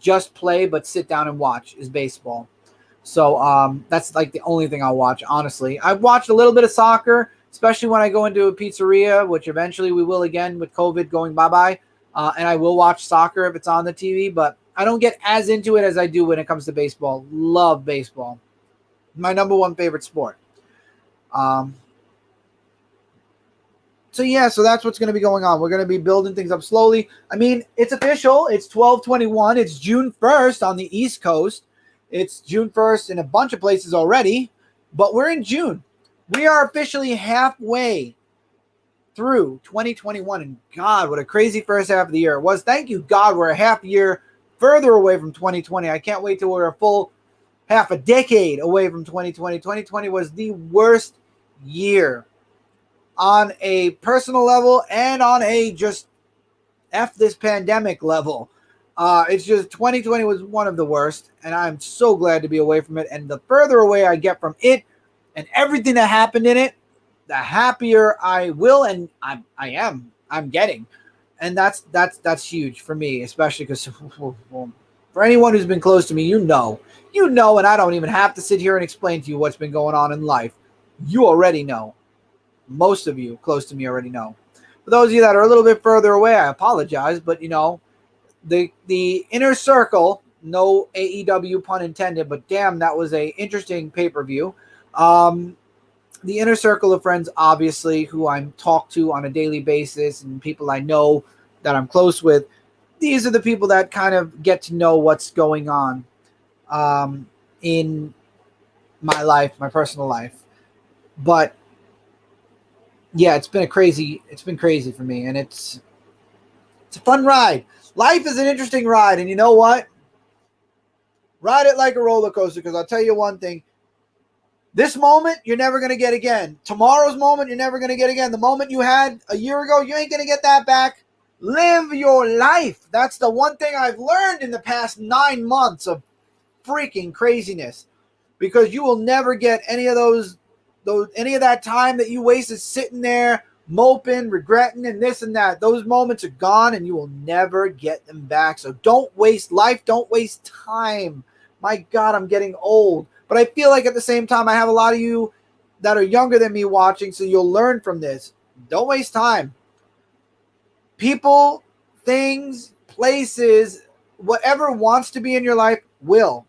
just play, but sit down and watch is baseball. So that's like the only thing I'll watch, honestly. I've watched a little bit of soccer, especially when I go into a pizzeria, which eventually we will again with COVID going bye-bye. And I will watch soccer if it's on the TV, but I don't get as into it as I do when it comes to baseball. Love baseball. My number one favorite sport. So that's what's going to be going on. We're going to be building things up slowly. I mean, it's official. It's 12/21. It's June 1st on the East Coast. It's June 1st in a bunch of places already, but we're in June. We are officially halfway through 2021. And God, what a crazy first half of the year it was. Thank you, God, we're a half year further away from 2020. I can't wait till we're a full half a decade away from 2020. 2020 was the worst year on a personal level and on a just F this pandemic level. It's just 2020 was one of the worst, and I'm so glad to be away from it. And the further away I get from it and everything that happened in it, the happier I will, and I'm getting. And that's huge for me, especially because for anyone who's been close to me, you know, and I don't even have to sit here and explain to you what's been going on in life. You already know. Most of you close to me already know. For those of you that are a little bit further away, I apologize, but you know, the inner circle, no AEW pun intended, but damn, that was a interesting pay-per-view. The inner circle of friends, obviously, who I'm talked to on a daily basis and people I know that I'm close with, these are the people that kind of get to know what's going on in my life, my personal life. But yeah, it's been crazy for me, and it's a fun ride. Life is an interesting ride, and you know what? Ride it like a roller coaster, because I'll tell you one thing. This moment, you're never going to get again. Tomorrow's moment, you're never going to get again. The moment you had a year ago, you ain't going to get that back. Live your life. That's the one thing I've learned in the past 9 months of freaking craziness, because you will never get any of any of that time that you wasted sitting there moping, regretting, and this and that. Those moments are gone, and you will never get them back. So don't waste life. Don't waste time. My God, I'm getting old. But I feel like at the same time, I have a lot of you that are younger than me watching, so you'll learn from this. Don't waste time. People, things, places, whatever wants to be in your life will.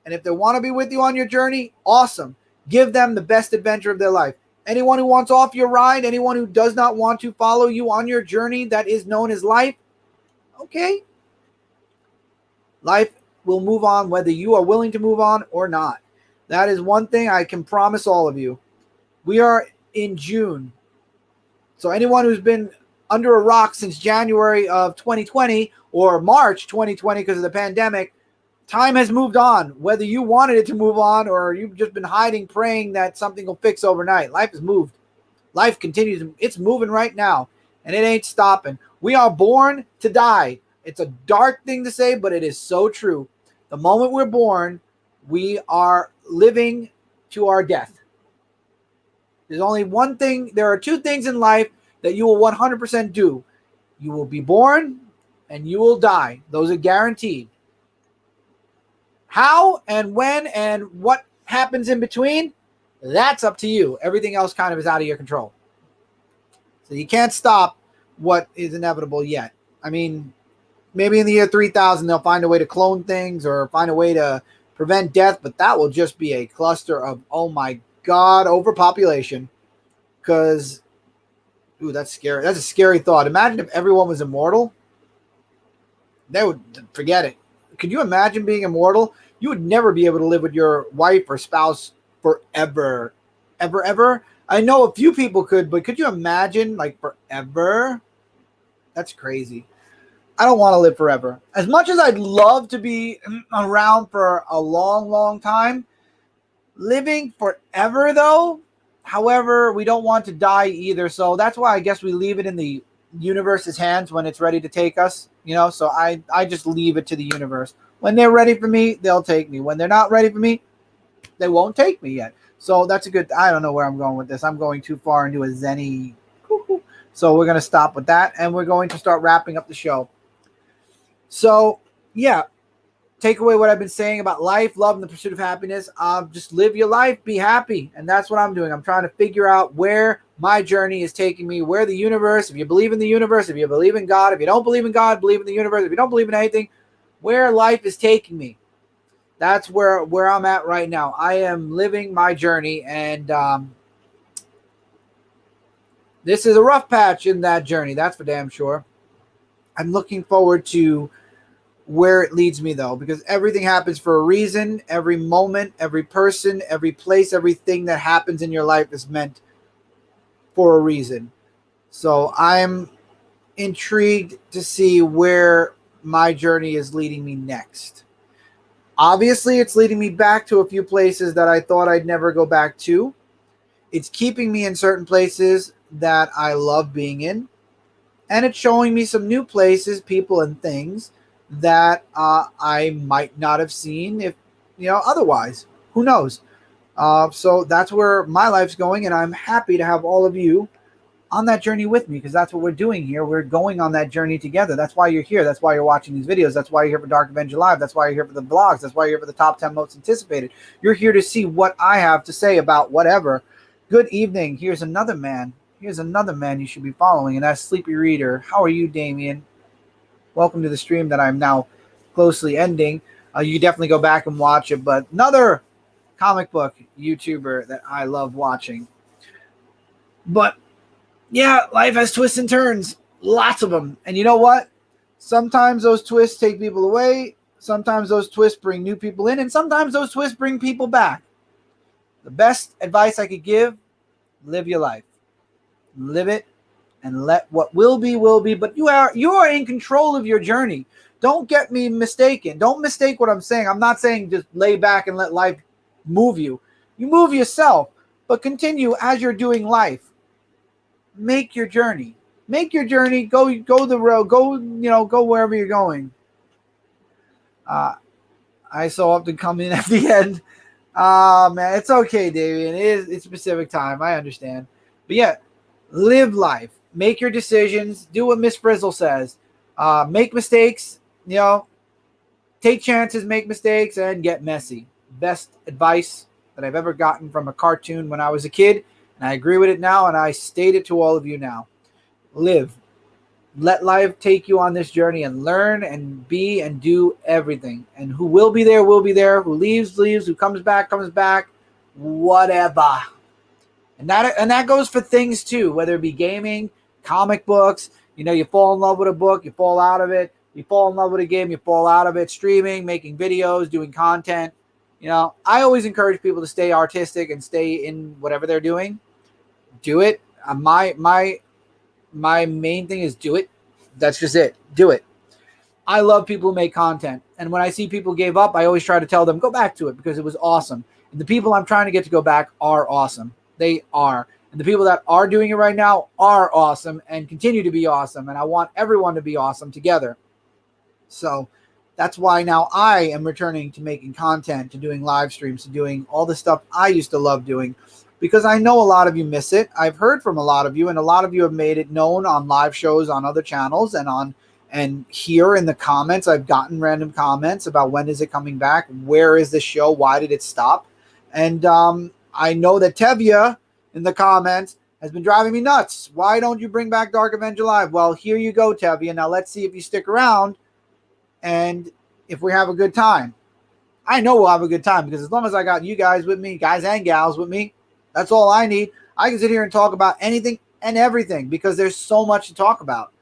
And if they want to be with you on your journey, awesome. Give them the best adventure of their life. Anyone who wants off your ride, anyone who does not want to follow you on your journey that is known as life, okay. Life will move on whether you are willing to move on or not. That is one thing I can promise all of you. We are in June. So anyone who's been under a rock since January of 2020 or March 2020 because of the pandemic, time has moved on. Whether you wanted it to move on or you've just been hiding, praying that something will fix overnight. Life has moved. Life continues. It's moving right now, and it ain't stopping. We are born to die. It's a dark thing to say, but it is so true. The moment we're born, we are living to our death. There's only one thing. There are two things in life that you will 100% do. You will be born and you will die. Those are guaranteed. How and when and what happens in between, that's up to you. Everything else kind of is out of your control. So you can't stop what is inevitable yet. I mean, maybe in the year 3000, they'll find a way to clone things or find a way to prevent death, but that will just be a cluster of, oh my God, overpopulation. Because, ooh, that's scary. That's a scary thought. Imagine if everyone was immortal. They would forget it. Could you imagine being immortal? You would never be able to live with your wife or spouse forever. Ever. I know a few people could, but could you imagine like forever? That's crazy. I don't want to live forever. As much as I'd love to be around for a long, long time, living forever though, however, we don't want to die either. So that's why I guess we leave it in the universe's hands when it's ready to take us, you know. So I just leave it to the universe. When they're ready for me, they'll take me. When they're not ready for me, they won't take me yet. So that's a good, I don't know where I'm going with this. I'm going too far into a zen-y. So we're going to stop with that, and we're going to start wrapping up the show. So yeah, take away what I've been saying about life, love, and the pursuit of happiness. Just live your life, be happy. And that's what I'm doing. I'm trying to figure out where my journey is taking me, where the universe, if you believe in the universe, if you believe in God, if you don't believe in God, believe in the universe, if you don't believe in anything, where life is taking me. That's where I'm at right now. I am living my journey, and this is a rough patch in that journey. That's for damn sure. I'm looking forward to where it leads me, though, because everything happens for a reason. Every moment, every person, every place, everything that happens in your life is meant for a reason. So I'm intrigued to see where my journey is leading me next. Obviously, it's leading me back to a few places that I thought I'd never go back to. It's keeping me in certain places that I love being in. And it's showing me some new places, people, and things that I might not have seen if, otherwise. Who knows? So that's where my life's going, and I'm happy to have all of you on that journey with me, because that's what we're doing here. We're going on that journey together. That's why you're here. That's why you're watching these videos. That's why you're here for Dark Avenger Live. That's why you're here for the vlogs. That's why you're here for the top 10 most anticipated. You're here to see what I have to say about whatever. Good evening. Here's another man. Here's another man you should be following, and that's Sleepy Reader. How are you, Damien? Welcome to the stream that I'm now closely ending. You can definitely go back and watch it, but another comic book YouTuber that I love watching. But yeah, life has twists and turns, lots of them. And you know what? Sometimes those twists take people away. Sometimes those twists bring new people in, and sometimes those twists bring people back. The best advice I could give: live your life. Live it, and let what will be, but you are in control of your journey. Don't get me mistaken. Don't mistake what I'm saying. I'm not saying just lay back and let life move you. You move yourself, but continue as you're doing life. Make your journey. Make your journey. Go the road. Go wherever you're going. I so often come in at the end. Man, it's okay, Davian. It's Pacific time. I understand. But yeah, live life. Make your decisions. Do what Miss Frizzle says. Make mistakes. Take chances, make mistakes, and get messy. Best advice that I've ever gotten from a cartoon when I was a kid. And I agree with it now, and I state it to all of you now. Live. Let life take you on this journey, and learn and be and do everything. And who will be there, will be there. Who leaves, leaves. Who comes back, comes back. Whatever. And that goes for things too, whether it be gaming, comic books. You fall in love with a book, you fall out of it. You fall in love with a game, you fall out of it. Streaming, making videos, doing content. I always encourage people to stay artistic and stay in whatever they're doing. Do it. My main thing is do it. That's just it. Do it. I love people who make content. And when I see people gave up, I always try to tell them, go back to it, because it was awesome. And the people I'm trying to get to go back are awesome. They are. And the people that are doing it right now are awesome and continue to be awesome. And I want everyone to be awesome together. So that's why now I am returning to making content, to doing live streams, to doing all the stuff I used to love doing, because I know a lot of you miss it. I've heard from a lot of you, and a lot of you have made it known on live shows on other channels, and here in the comments, I've gotten random comments about when is it coming back? Where is the show? Why did it stop? And I know that Tevya in the comments has been driving me nuts. Why don't you bring back Dark Avenger Live? Well, here you go, Tevya. Now let's see if you stick around and if we have a good time. I know we'll have a good time, because as long as I got you guys with me, guys and gals with me, that's all I need. I can sit here and talk about anything and everything, because there's so much to talk about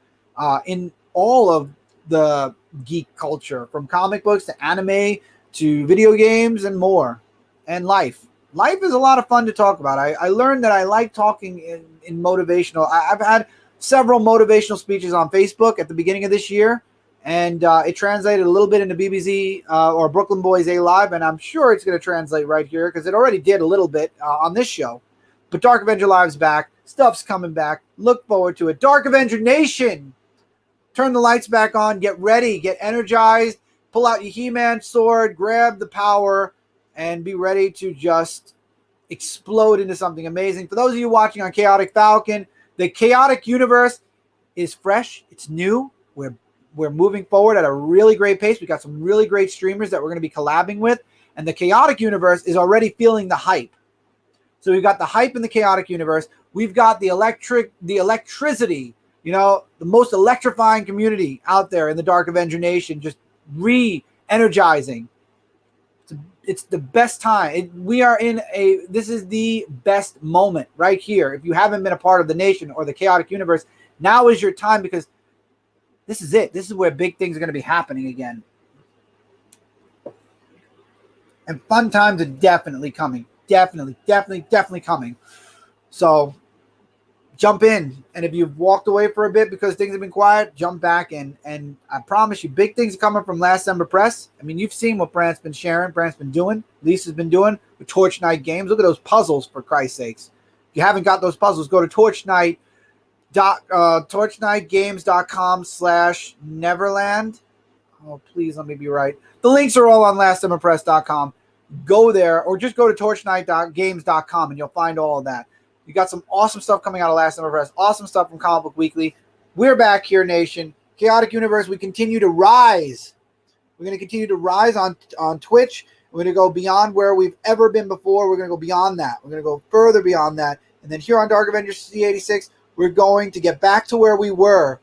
in all of the geek culture, from comic books to anime to video games and more, and life. Life is a lot of fun to talk about. I learned that I like talking in motivational. I've had several motivational speeches on Facebook at the beginning of this year, and it translated a little bit into BBC or Brooklyn Boys A Live, and I'm sure it's going to translate right here, because it already did a little bit on this show. But Dark Avenger Live's back. Stuff's coming back. Look forward to it. Dark Avenger Nation! Turn the lights back on. Get ready. Get energized. Pull out your He-Man sword. Grab the power. And be ready to just explode into something amazing. For those of you watching on Chaotic Falcon, the Chaotic Universe is fresh. It's new. We're moving forward at a really great pace. We got some really great streamers that we're going to be collabing with. And the Chaotic Universe is already feeling the hype. So we've got the hype in the Chaotic Universe. We've got the electricity, the most electrifying community out there in the Dark Avenger Nation, just re-energizing. It's the best time. This is the best moment right here. If you haven't been a part of the Nation or the Chaotic Universe, now is your time, because this is it. This is where big things are going to be happening again. And fun times are definitely coming. Definitely coming. So jump in. And if you've walked away for a bit because things have been quiet, jump back in. And I promise you, big things are coming from Last Ember Press. I mean, you've seen what Brant's been sharing, Brant's been doing, Lisa's been doing with Torch Night games. Look at those puzzles, for Christ's sakes. If you haven't got those puzzles, go to torchnightgames.com/Neverland. Oh, please let me be right. The links are all on lastemberpress.com. Go there, or just go to torchnight.games.com and you'll find all of that. You got some awesome stuff coming out of Last Ember Press, awesome stuff from Comic Book Weekly. We're back here, nation. Chaotic Universe, we continue to rise. We're going to continue to rise on Twitch. We're going to go beyond where we've ever been before. We're going to go beyond that. We're going to go further beyond that. And then here on Dark Avenger C86, we're going to get back to where we were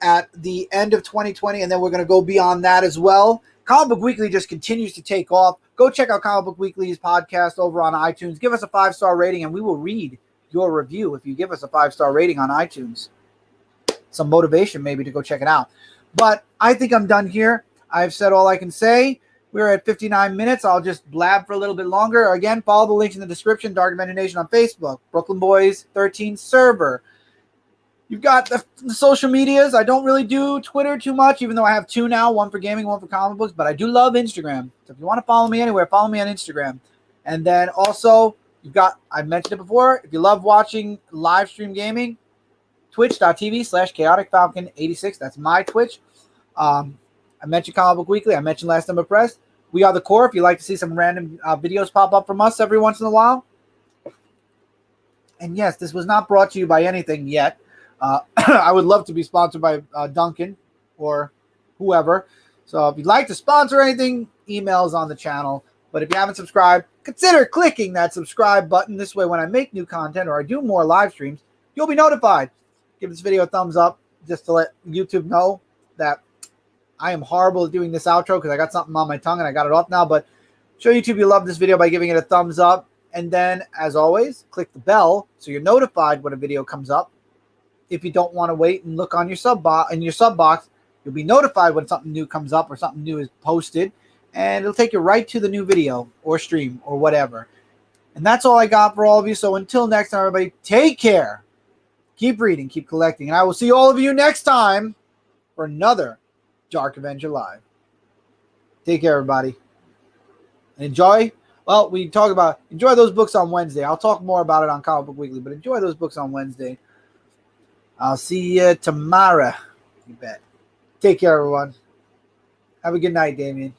at the end of 2020, and then we're going to go beyond that as well. Comic Book Weekly just continues to take off. Go check out Comic Book Weekly's podcast over on iTunes. Give us a 5-star rating, and we will read your review if you give us a 5-star rating on iTunes. Some motivation maybe to go check it out. But I think I'm done here. I've said all I can say. We're at 59 minutes. I'll just blab for a little bit longer. Again, follow the links in the description. Dark Avenger Nation on Facebook. Brooklyn Boys 13 server. You've got the social medias. I don't really do Twitter too much, even though I have 2 now, one for gaming, one for comic books, but I do love Instagram. So if you want to follow me anywhere, follow me on Instagram. And then also, you've got, I mentioned it before, if you love watching live stream gaming, twitch.tv/chaoticfalcon86. That's my Twitch. I mentioned Comic Book Weekly. I mentioned Last Ember Press. We are the core. If you like to see some random videos pop up from us every once in a while. And yes, this was not brought to you by anything yet. I would love to be sponsored by Duncan or whoever. So if you'd like to sponsor anything, emails on the channel. But if you haven't subscribed, consider clicking that subscribe button. This way, when I make new content or I do more live streams, you'll be notified. Give this video a thumbs up just to let YouTube know that I am horrible at doing this outro because I got something on my tongue and I got it off now. But show YouTube you love this video by giving it a thumbs up. And then, as always, click the bell so you're notified when a video comes up. If you don't want to wait and look on your sub box, you'll be notified when something new comes up or something new is posted. And it'll take you right to the new video or stream or whatever. And that's all I got for all of you. So until next time, everybody, take care. Keep reading, keep collecting. And I will see all of you next time for another Dark Avenger Live. Take care, everybody. And enjoy. Well, we talk about enjoy those books on Wednesday. I'll talk more about it on Comic Book Weekly, but enjoy those books on Wednesday. I'll see you tomorrow. You bet. Take care, everyone. Have a good night, Damien.